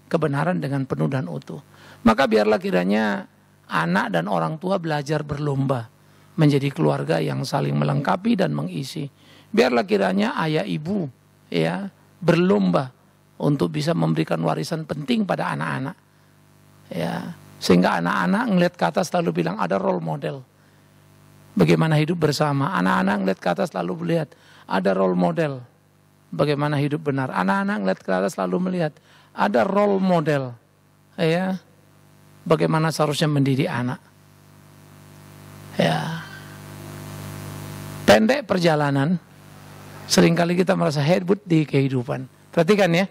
kebenaran dengan penuh dan utuh. Maka biarlah kiranya anak dan orang tua belajar berlomba menjadi keluarga yang saling melengkapi dan mengisi. Biarlah kiranya ayah ibu ya berlomba untuk bisa memberikan warisan penting pada anak-anak. Ya, sehingga anak-anak ngeliat ke atas selalu bilang ada role model. Bagaimana hidup bersama. Anak-anak ngeliat ke atas selalu melihat ada role model. Bagaimana hidup benar. Anak-anak ngeliat ke atas selalu melihat ada role model. Ya, bagaimana seharusnya mendidik anak. Ya, pendek perjalanan. Seringkali kita merasa hebat di kehidupan. Perhatikan ya.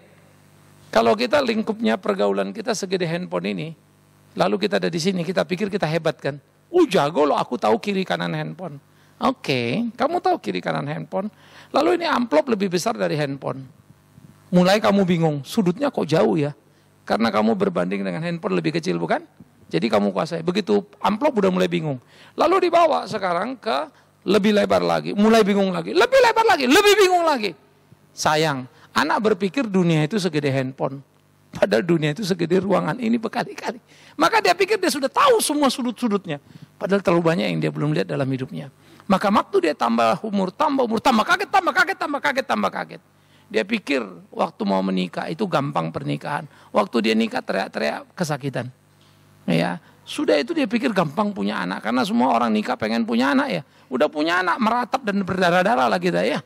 Kalau kita lingkupnya pergaulan kita segede handphone ini. Lalu kita ada di sini, kita pikir kita hebat kan. Jago loh, aku tahu kiri kanan handphone. Oke, kamu tahu kiri kanan handphone. Lalu ini amplop lebih besar dari handphone. Mulai kamu bingung, sudutnya kok jauh ya. Karena kamu berbanding dengan handphone lebih kecil bukan? Jadi kamu kuasai. Begitu amplop udah mulai bingung. Lalu dibawa sekarang ke lebih lebar lagi. Mulai bingung lagi. Lebih lebar lagi, lebih bingung lagi. Sayang, anak berpikir dunia itu segede handphone. Padahal dunia itu segede ruangan ini berkali-kali. Maka dia pikir dia sudah tahu semua sudut-sudutnya. Padahal terlalu banyak yang dia belum lihat dalam hidupnya. Maka waktu dia tambah umur, tambah kaget. Dia pikir waktu mau menikah itu gampang pernikahan. Waktu dia nikah teriak-teriak kesakitan. Ya, sudah itu dia pikir gampang punya anak. Karena semua orang nikah pengen punya anak ya. Udah punya anak meratap dan berdarah-darah lah kita ya.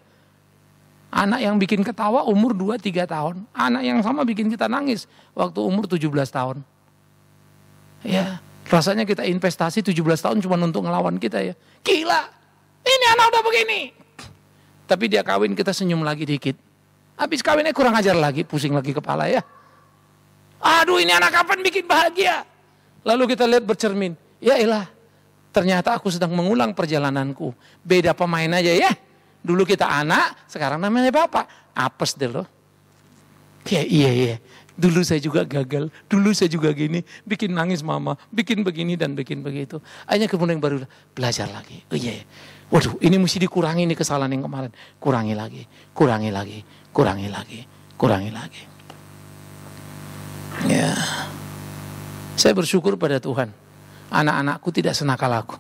Anak yang bikin ketawa umur 2-3 tahun. Anak yang sama bikin kita nangis waktu umur 17 tahun. Ya, rasanya kita investasi 17 tahun cuma untuk ngelawan kita ya. Gila, ini anak udah begini. Tapi dia kawin kita senyum lagi dikit. Habis kawinnya kurang ajar lagi, pusing lagi kepala ya. Aduh ini anak kapan bikin bahagia. Lalu kita lihat bercermin. Ya elah, ternyata aku sedang mengulang perjalananku. Beda pemain aja ya. Dulu kita anak, sekarang namanya bapak. Apes deh loh. Ya iya. Dulu saya juga gagal. Dulu saya juga gini. Bikin nangis mama. Bikin begini dan bikin begitu. Akhirnya kemudian baru belajar lagi. Oh iya. Waduh ini mesti dikurangi nih kesalahan yang kemarin. Kurangi lagi. Ya. Saya bersyukur pada Tuhan. Anak-anakku tidak senakal aku.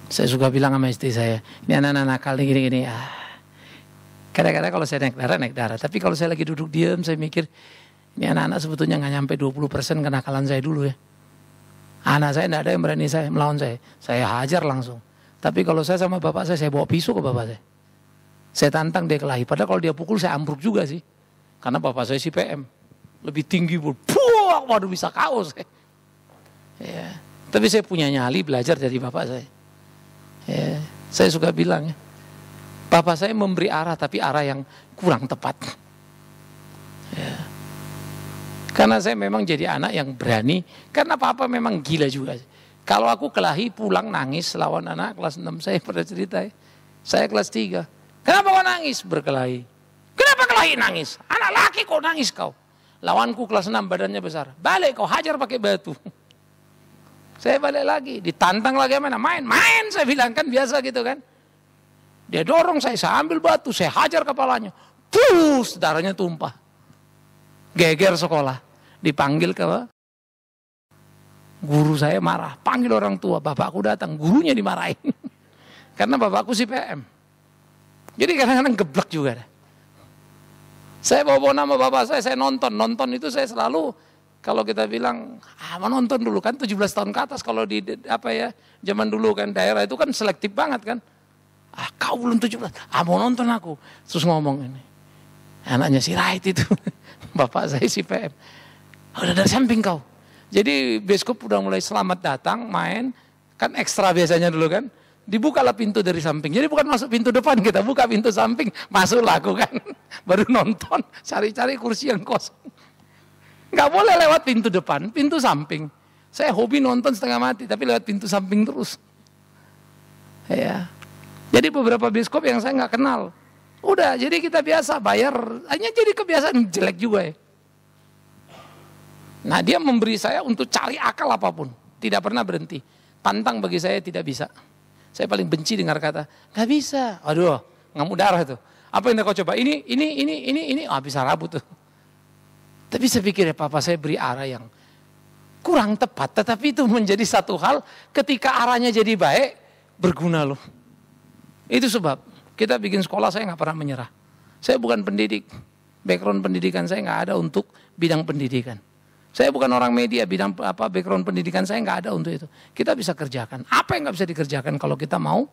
Saya suka bilang sama istri saya, ini anak-anak nakal gini-gini. Kadang-kadang kalau saya naik darah. Tapi kalau saya lagi duduk diam, saya mikir, ini anak-anak sebetulnya nggak nyampe 20% kenakalan saya dulu ya. Anak saya tidak ada yang berani saya melawan saya. Saya hajar langsung. Tapi kalau saya sama bapak saya bawa pisau ke bapak saya. Saya tantang dia kelahi. Padahal kalau dia pukul saya ambruk juga sih. Karena bapak saya si PM. Lebih tinggi, waduh bisa kaos. Ya. Tapi saya punya nyali belajar dari bapak saya. Ya, saya suka bilang ya, bapak saya memberi arah tapi arah yang kurang tepat. Ya. Karena saya memang jadi anak yang berani, karena papa memang gila juga. Kalau aku kelahi pulang nangis lawan anak kelas 6, saya pernah cerita ya. Saya kelas 3. Kenapa kau nangis? Berkelahi. Kenapa kelahi nangis? Anak laki kok nangis kau. Lawanku kelas 6 badannya besar. Balik kau hajar pakai batu. Saya balik lagi, ditantang lagi mana? Main, saya bilang kan biasa gitu kan. Dia dorong saya ambil batu, saya hajar kepalanya. Pus, darahnya tumpah. Geger sekolah, dipanggil ke guru saya marah, panggil orang tua, bapakku datang, gurunya dimarahin. Karena bapakku si PM. Jadi kadang-kadang geblek juga. Saya bawa nama bapak saya nonton itu saya selalu. Kalau kita bilang, mau nonton dulu kan 17 tahun ke atas. Kalau di zaman dulu kan daerah itu kan selektif banget kan. Kau belum 17, mau nonton aku. Terus ngomong ini, anaknya si Rait itu, bapak saya si PM. Udah dari samping kau. Jadi bioskop udah mulai selamat datang, main. Kan ekstra biasanya dulu kan. Dibukalah pintu dari samping. Jadi bukan masuk pintu depan, kita buka pintu samping. Masuklah aku kan. Baru nonton, cari-cari kursi yang kosong. Nggak boleh lewat pintu depan, pintu samping. Saya hobi nonton setengah mati, tapi lewat pintu samping terus. Ya. Jadi beberapa bioskop yang saya nggak kenal. Udah, jadi kita biasa bayar, hanya jadi kebiasaan jelek juga ya. Nah dia memberi saya untuk cari akal apapun, tidak pernah berhenti. Tantang bagi saya tidak bisa. Saya paling benci dengar kata, nggak bisa. Aduh, ngamuk darah tuh. Apa yang kau coba? Ini, bisa rabut tuh. Tapi saya pikir ya papa saya beri arah yang kurang tepat. Tetapi itu menjadi satu hal ketika arahnya jadi baik, berguna loh. Itu sebab kita bikin sekolah saya nggak pernah menyerah. Saya bukan pendidik. Background pendidikan saya nggak ada untuk bidang pendidikan. Saya bukan orang media, background pendidikan saya nggak ada untuk itu. Kita bisa kerjakan. Apa yang nggak bisa dikerjakan kalau kita mau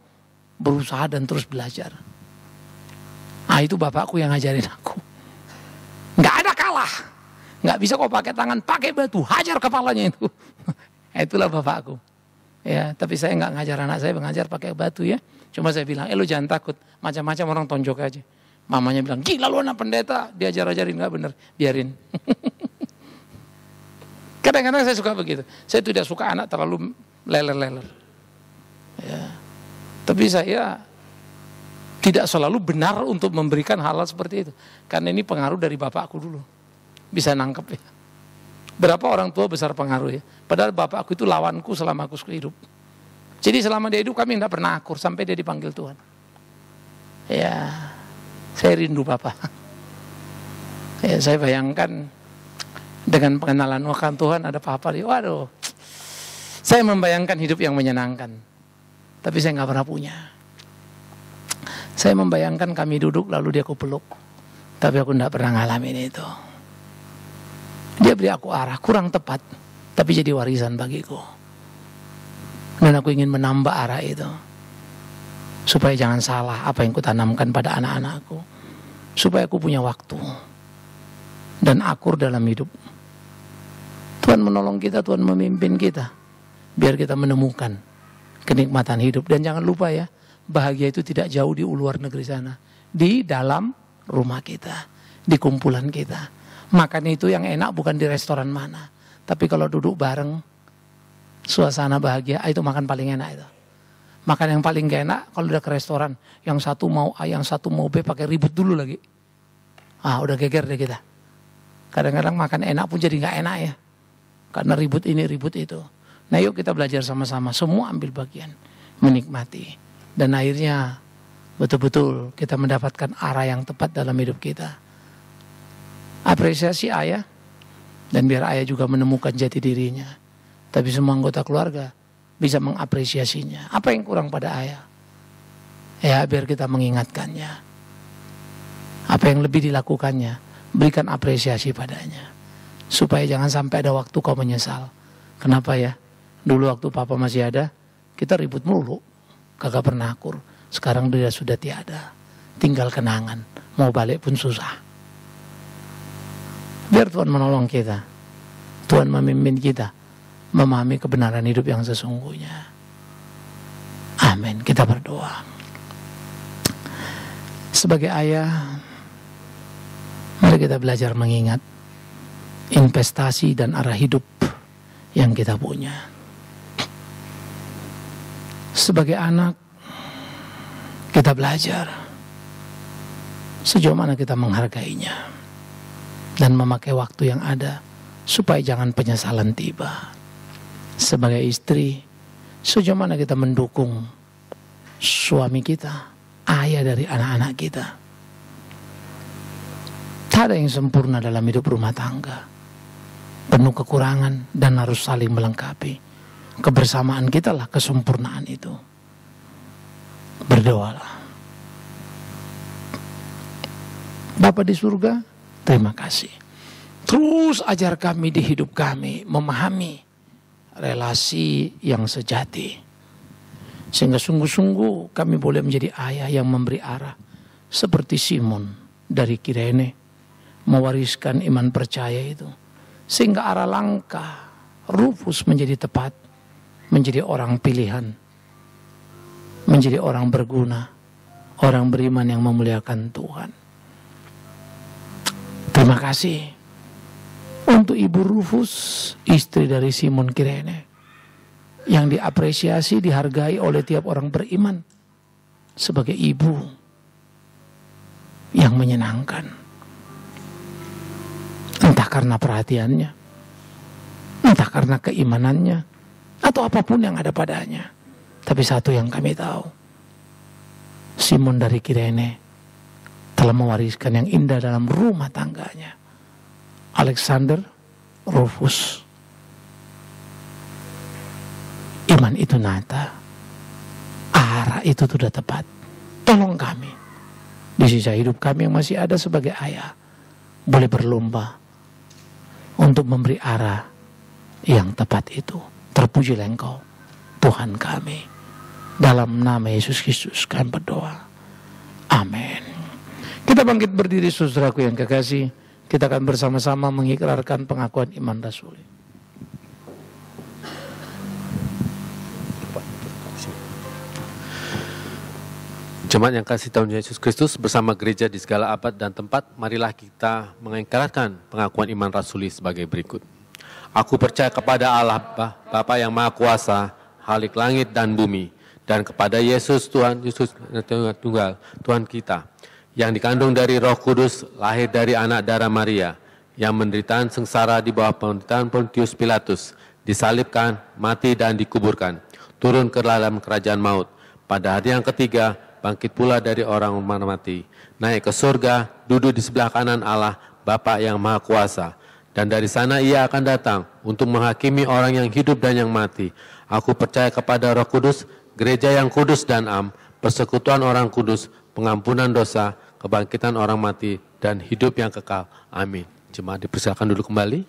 berusaha dan terus belajar. Itu bapakku yang ngajarin aku. Nggak ada kalah. Nggak bisa kok pakai tangan, pakai batu, hajar kepalanya itu. Itulah bapakku. Ya, tapi saya nggak ngajar anak saya, mengajar pakai batu ya. Cuma saya bilang, lu jangan takut, macam-macam orang tonjok aja. Mamanya bilang, gila lu anak pendeta, diajar-ajarin nggak bener, biarin. Kadang-kadang saya suka begitu. Saya tidak suka anak terlalu leler-leler. Ya. Tapi saya tidak selalu benar untuk memberikan hal-hal seperti itu. Karena ini pengaruh dari bapakku dulu. Bisa nangkep ya. Berapa orang tua besar pengaruh ya. Padahal bapakku itu lawanku selama aku hidup. Jadi selama dia hidup kami tidak pernah akur sampai dia dipanggil Tuhan. Ya, saya rindu bapak. Ya, saya bayangkan dengan pengenalan akan Tuhan ada papa dia. Waduh, saya membayangkan hidup yang menyenangkan. Tapi saya nggak pernah punya. Saya membayangkan kami duduk lalu dia aku peluk. Tapi aku tidak pernah ngalamin itu. Dia beri aku arah, kurang tepat. tapi jadi warisan bagiku. Dan aku ingin menambah arah itu, supaya jangan salah apa yang kutanamkan pada anak-anakku, supaya aku punya waktu dan akur dalam hidup. Tuhan menolong kita, Tuhan memimpin kita, biar kita menemukan kenikmatan hidup. Dan jangan lupa ya, bahagia itu tidak jauh di luar negeri sana, di dalam rumah kita, di kumpulan kita. Makan itu yang enak bukan di restoran mana, tapi kalau duduk bareng, suasana bahagia, itu makan paling enak itu. Makan yang paling gak enak kalau udah ke restoran, yang satu mau A, yang satu mau B, pakai ribut dulu lagi. Udah geger deh kita. Kadang-kadang makan enak pun jadi gak enak ya, karena ribut ini, ribut itu. Nah yuk kita belajar sama-sama, semua ambil bagian, menikmati. Dan akhirnya betul-betul kita mendapatkan arah yang tepat dalam hidup kita. Apresiasi ayah, dan biar ayah juga menemukan jati dirinya. Tapi semua anggota keluarga bisa mengapresiasinya. Apa yang kurang pada ayah? Ya biar kita mengingatkannya. Apa yang lebih dilakukannya, berikan apresiasi padanya. Supaya jangan sampai ada waktu kau menyesal. Kenapa ya? Dulu waktu papa masih ada, kita ribut melulu, kagak pernah akur. Sekarang dia sudah tiada, tinggal kenangan, mau balik pun susah. Biar Tuhan menolong kita, Tuhan memimpin kita, memahami kebenaran hidup yang sesungguhnya. Amin. Kita berdoa. Sebagai ayah, mari kita belajar mengingat investasi dan arah hidup yang kita punya. Sebagai anak, kita belajar sejauh mana kita menghargainya dan memakai waktu yang ada supaya jangan penyesalan tiba. Sebagai istri, sejauh mana kita mendukung suami kita, ayah dari anak-anak kita. Tak ada yang sempurna dalam hidup rumah tangga, penuh kekurangan dan harus saling melengkapi. Kebersamaan kita lah kesempurnaan itu. Berdoalah. Bapa di surga, terima kasih. Terus ajar kami di hidup kami memahami relasi yang sejati. Sehingga sungguh-sungguh kami boleh menjadi ayah yang memberi arah. Seperti Simon dari Kirene mewariskan iman percaya itu. Sehingga arah langkah Rufus menjadi tepat. Menjadi orang pilihan. Menjadi orang berguna. Orang beriman yang memuliakan Tuhan. Terima kasih untuk Ibu Rufus, istri dari Simon Kirene, yang diapresiasi, dihargai oleh tiap orang beriman sebagai ibu yang menyenangkan. Entah karena perhatiannya, entah karena keimanannya, atau apapun yang ada padanya. Tapi satu yang kami tahu, Simon dari Kirene telah mewariskan yang indah dalam rumah tangganya. Alexander, Rufus, iman itu nyata, arah itu sudah tepat. Tolong kami di sisa hidup kami yang masih ada sebagai ayah, boleh berlomba untuk memberi arah yang tepat itu. Terpujilah Engkau, Tuhan kami. Dalam nama Yesus Kristus kami berdoa. Amin. Kita bangkit berdiri, saudaraku yang kekasih. Kita akan bersama-sama mengikrarkan pengakuan iman rasuli. Jemaat yang kasih Tuhan Yesus Kristus, bersama gereja di segala abad dan tempat, marilah kita mengikrarkan pengakuan iman rasuli sebagai berikut. Aku percaya kepada Allah Bapa yang Maha Kuasa, Khalik langit dan bumi, dan kepada Yesus Tuhan Yesus Tunggal, Tuhan kita, yang dikandung dari Roh Kudus, lahir dari anak darah Maria, yang menderita sengsara di bawah pemerintahan Pontius Pilatus, disalibkan, mati dan dikuburkan, turun ke dalam kerajaan maut. Pada hari yang ketiga, bangkit pula dari orang mati, naik ke surga, duduk di sebelah kanan Allah, Bapa yang Maha Kuasa. Dan dari sana ia akan datang untuk menghakimi orang yang hidup dan yang mati. Aku percaya kepada Roh Kudus, gereja yang kudus dan am, persekutuan orang kudus, pengampunan dosa, kebangkitan orang mati, dan hidup yang kekal. Amin. Jemaat dipersilakan duduk kembali.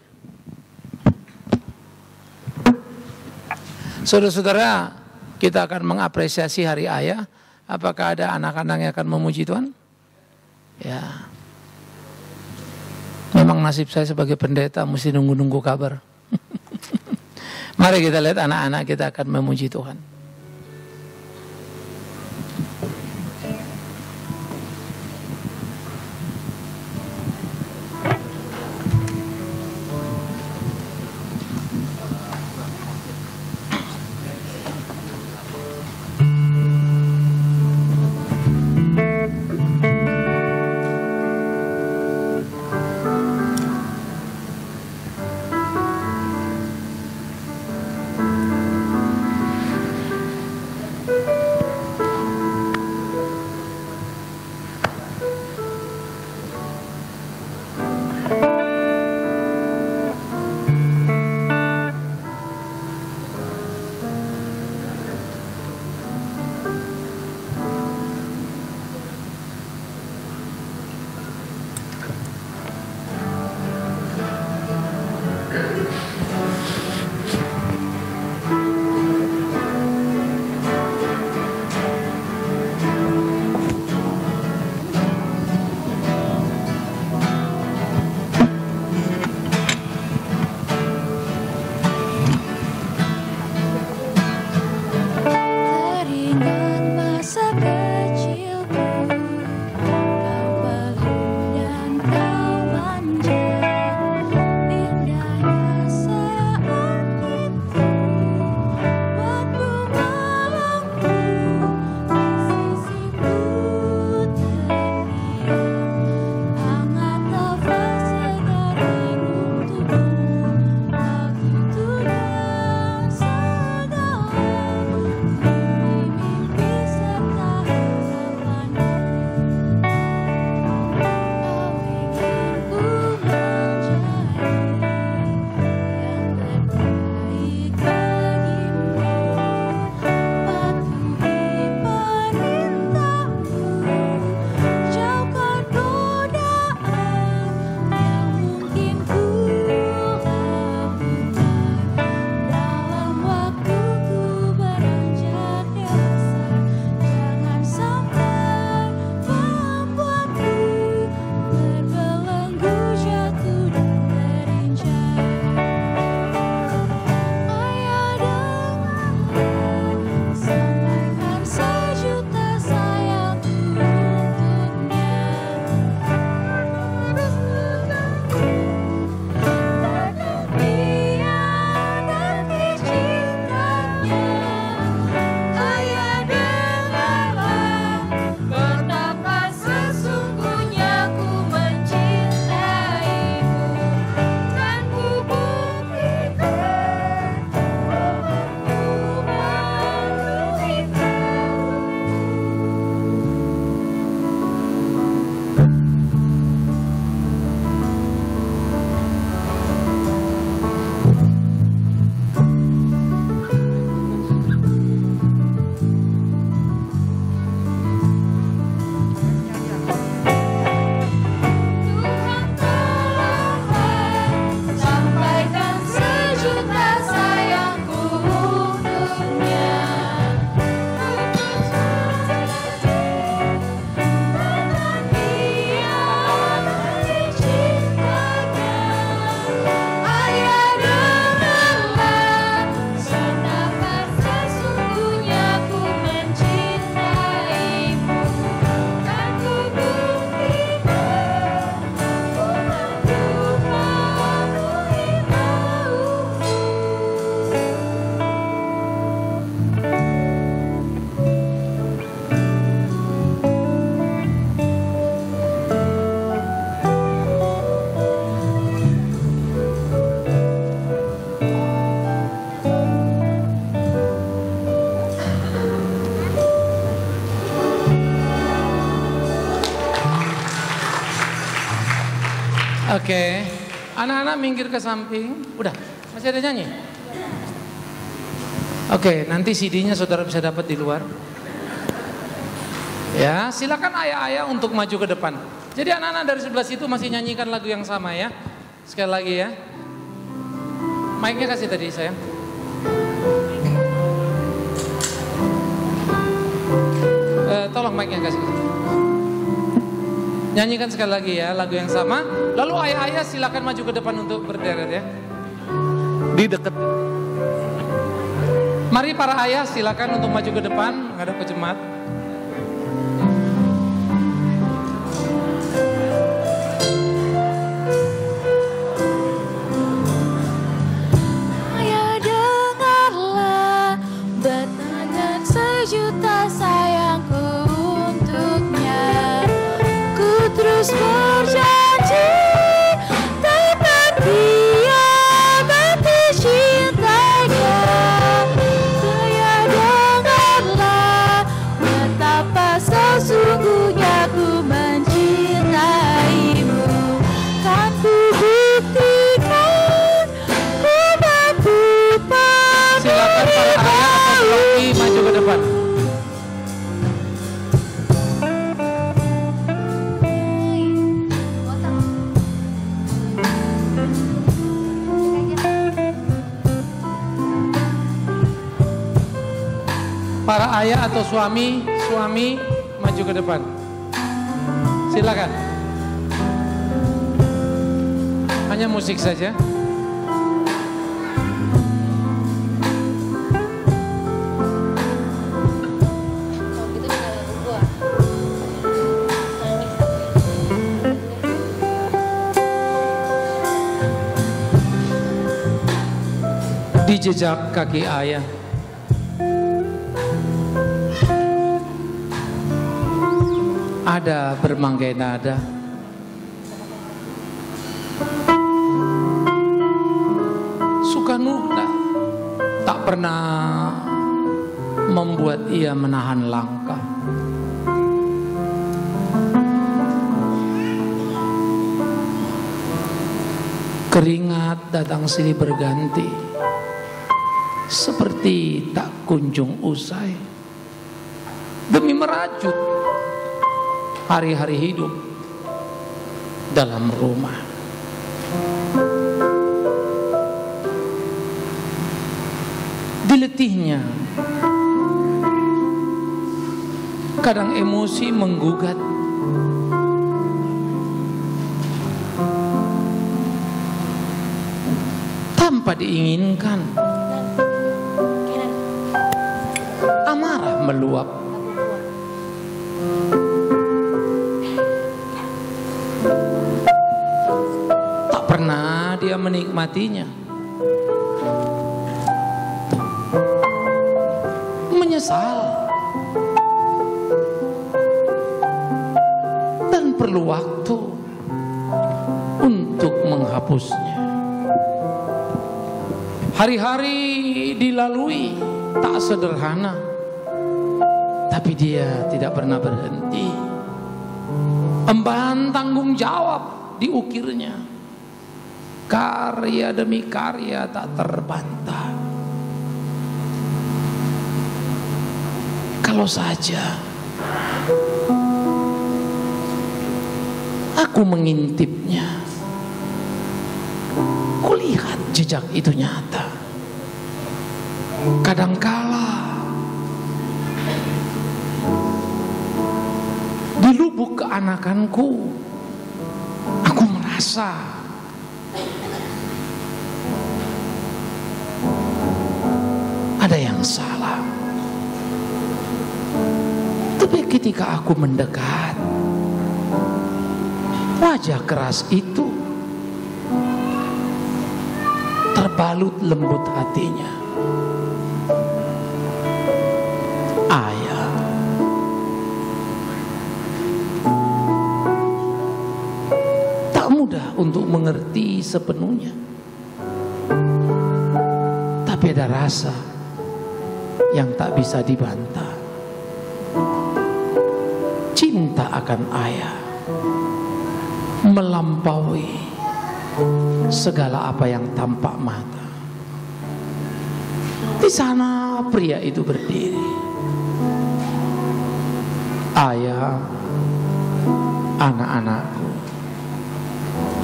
Saudara-saudara, kita akan mengapresiasi Hari Ayah. Apakah ada anak-anak yang akan memuji Tuhan? Ya. Memang nasib saya sebagai pendeta mesti nunggu-nunggu kabar. Mari kita lihat anak-anak kita akan memuji Tuhan. Oke, anak-anak minggir ke samping. Udah, masih ada nyanyi? Oke, nanti CD-nya saudara bisa dapat di luar. Ya, silakan ayah-ayah untuk maju ke depan. Jadi anak-anak dari sebelah situ masih nyanyikan lagu yang sama ya. Sekali lagi ya. Mic-nya kasih tadi sayang. tolong mic-nya kasih. Nyanyikan sekali lagi ya lagu yang sama. Lalu ayah-ayah silakan maju ke depan untuk berderet ya. Di dekat. Mari para ayah silakan untuk maju ke depan menghadap ke jemaat. Ayah dengarlah bertangan sejuta sayangku untuknya. Ku terus berjanji takkan dia mati cintanya. Ayah dengarlah betapa sesungguhnya ku mencintaimu. Kan ku buktikan ku mampu Silakan para ayah atau laki maju ke depan. Para ayah atau suami maju ke depan. Silakan. Hanya musik saja. Di jejak kaki ayah. Ada bermangkai nada. Sukarno tak pernah membuat ia menahan langkah. Keringat datang silih berganti, seperti tak kunjung usai, demi merajut hari-hari hidup dalam rumah. Diletihnya, kadang emosi menggugat, tanpa diinginkan. Amarah meluap. Tak pernah dia menikmatinya. Menyesal. Dan perlu waktu untuk menghapusnya. Hari-hari dilalui tak sederhana, tapi dia tidak pernah berhenti. Emban tanggung jawab diukirnya. Karya demi karya tak terbantah. Kalau saja aku mengintipnya, kulihat jejak itu nyata. Kadangkala di lubuk keanakanku, aku merasa ada yang salah. Tapi ketika aku mendekat, wajah keras itu terbalut lembut hatinya. Ayah, tak mudah untuk mengerti sepenuhnya, tapi ada rasa yang tak bisa dibantah. Cinta akan ayah melampaui segala apa yang tampak mata. Di sana pria itu berdiri. Ayah, anak-anakku,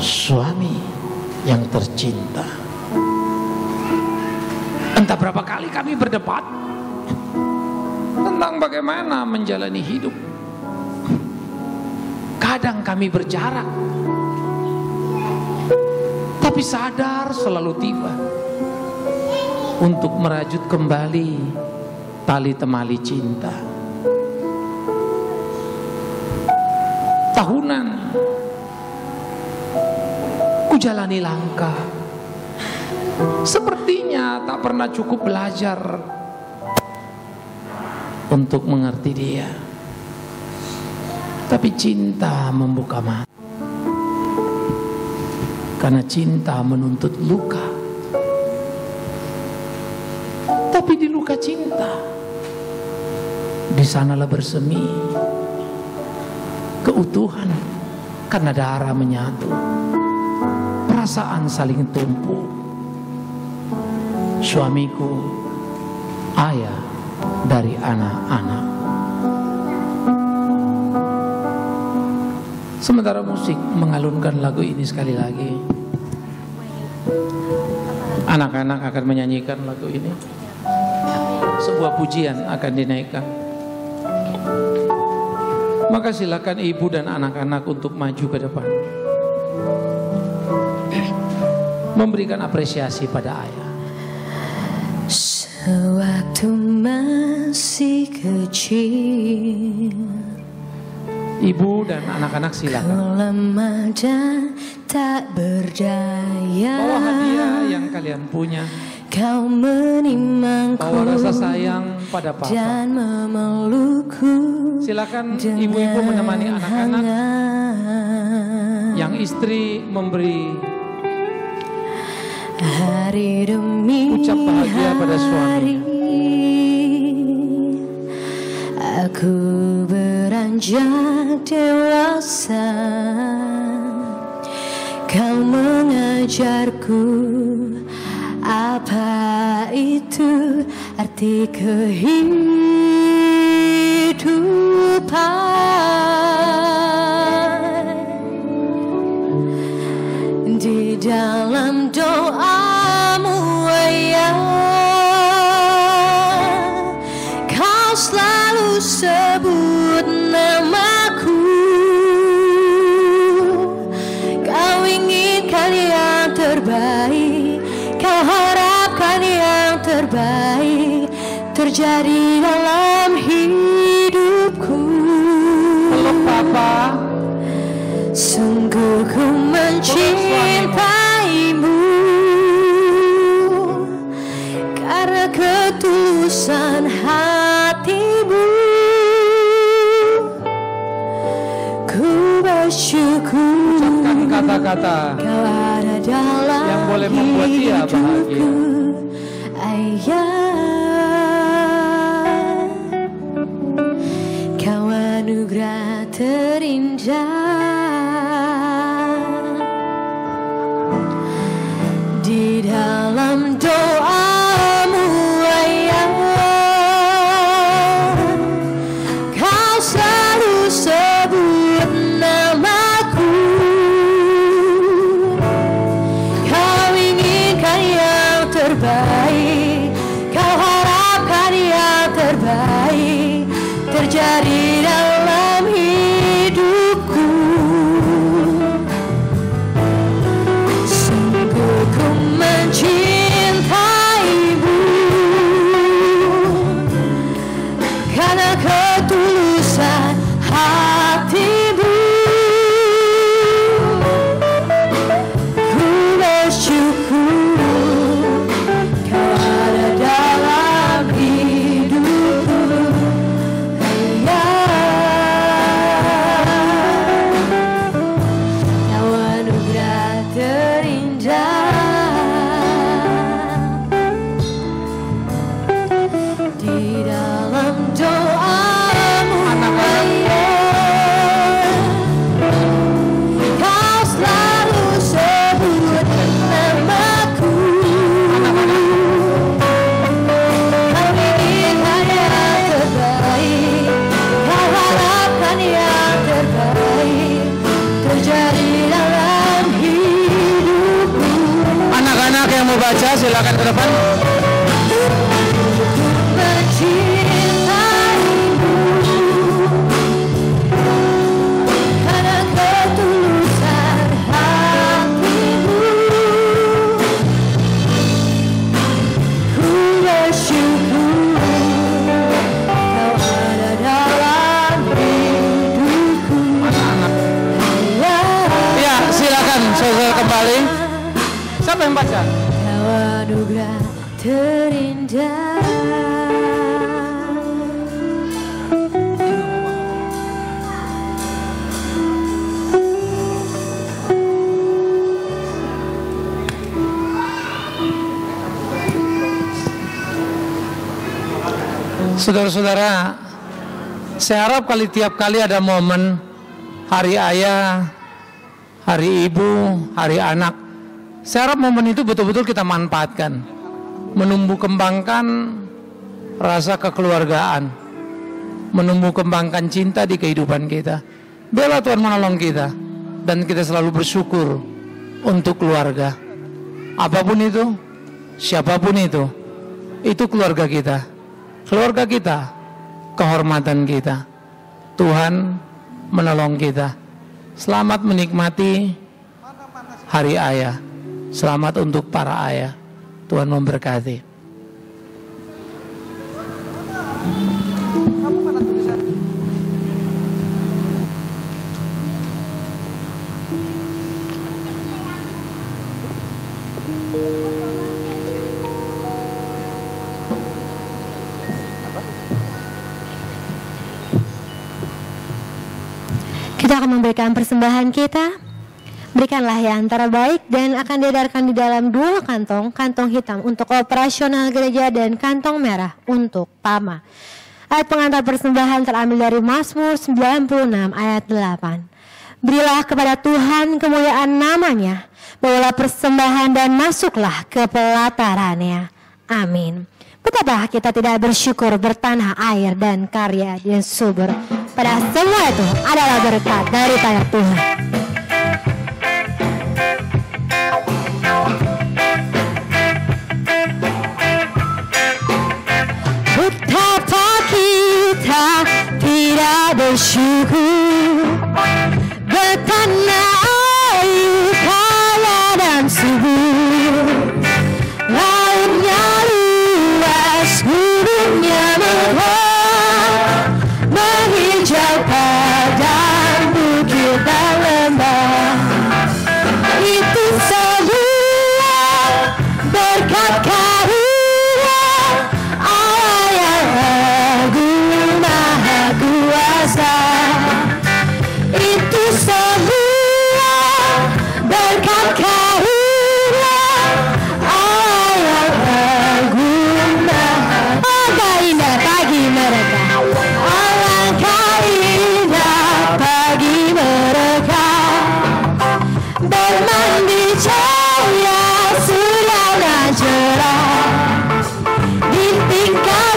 suami yang tercinta. Entah berapa kali kami berdebat tentang bagaimana menjalani hidup. Kadang kami berjarak, tapi sadar selalu tiba untuk merajut kembali tali temali cinta. Tahunan ku jalani langkah, sepertinya tak pernah cukup belajar untuk mengerti dia. Tapi cinta membuka mata, karena cinta menuntut luka. Tapi di luka cinta, di sanalah bersemi keutuhan, karena darah menyatu, perasaan saling tumpu. Suamiku, ayah dari anak-anak. Sementara musik mengalunkan lagu ini sekali lagi, anak-anak akan menyanyikan lagu ini. Sebuah pujian akan dinaikkan. Maka silakan ibu dan anak-anak untuk maju ke depan, memberikan apresiasi pada ayah. Sewaktu masih kecil, ibu dan anak-anak silakan. kau lemah dan tak berdaya. Bawa hadiah yang kalian punya. Kau menimangku Bawa rasa sayang pada papa. dan memelukku. Silakan ibu-ibu menemani anak-anak. Yang istri memberi hari demi ucap bahagia pada hari. suaminya. Aku beranjak dewasa, kau mengajarku apa itu arti kehidupan. Di dalam doamu ayah, kau selalu sebut namaku. Kau inginkan yang terbaik, kau harapkan yang terbaik terjadi dalam hidupku. Halo papa. Sungguh ku mencintaimu karena ketulusan hatimu. Ku bersyukur Ucapkan kata-kata kau ada dalam yang boleh membuat dia bahagia. hidupku, ayah. Kau anugerah terindah. Di dalam doamu ayah, kau selalu sebut namaku. Kau inginkan yang terbaik, kau harapkan yang terbaik terjadi dalam hidupku. Sungguh ku mencintaimu karena ketulusan hatimu. Ku bersyukur kau ada dalam hidupku, ayah. Kau anugerah terindah. Di dalam doamu ayah, kau selalu sebut namaku. Kau inginkan yang terbaik, kau harapkan yang terbaik terjadi dalam hidupku. Anak-anak yang mau baca silakan ke depan. Mencintaimu karena kembali. Siapa yang baca? Kau anugerah terindah. Saudara-saudara, saya harap tiap kali ada momen hari ayah, hari ibu, hari anak, saya harap momen itu betul-betul kita manfaatkan, menumbuh kembangkan rasa kekeluargaan, menumbuh kembangkan cinta di kehidupan kita. Biarlah Tuhan menolong kita dan kita selalu bersyukur untuk keluarga. Apapun itu, siapapun itu keluarga kita. Keluarga kita, kehormatan kita. Tuhan menolong kita. Selamat menikmati hari ayah. Selamat untuk para ayah. Tuhan memberkati. Kita akan memberikan persembahan kita. Berikanlah yang terbaik dan akan diedarkan di dalam 2 kantong, kantong hitam untuk operasional gereja dan kantong merah untuk PAMA. Ayat pengantar persembahan terambil dari Mazmur 96 ayat 8. Berilah kepada Tuhan kemuliaan namanya, bawalah persembahan dan masuklah ke pelatarannya. Amin. Betapa kita tidak bersyukur bertanah air dan karya yang subur. Pada semua itu adalah berkat dari tangan Tuhan. Betapa kita tidak bersyukur bertanah air kaya dan subur. Lautnya luas, gunungnya megah, menghijau padang bukit dan lembah. Itu semua berkat karunia Allah yang agung maha kuasa. Itu semua berkat karunia Allah yang agung maha. Alangkah indah bagi mereka, alangkah indah bagi mereka, bermandi cahaya surya dan cerah, ditingkat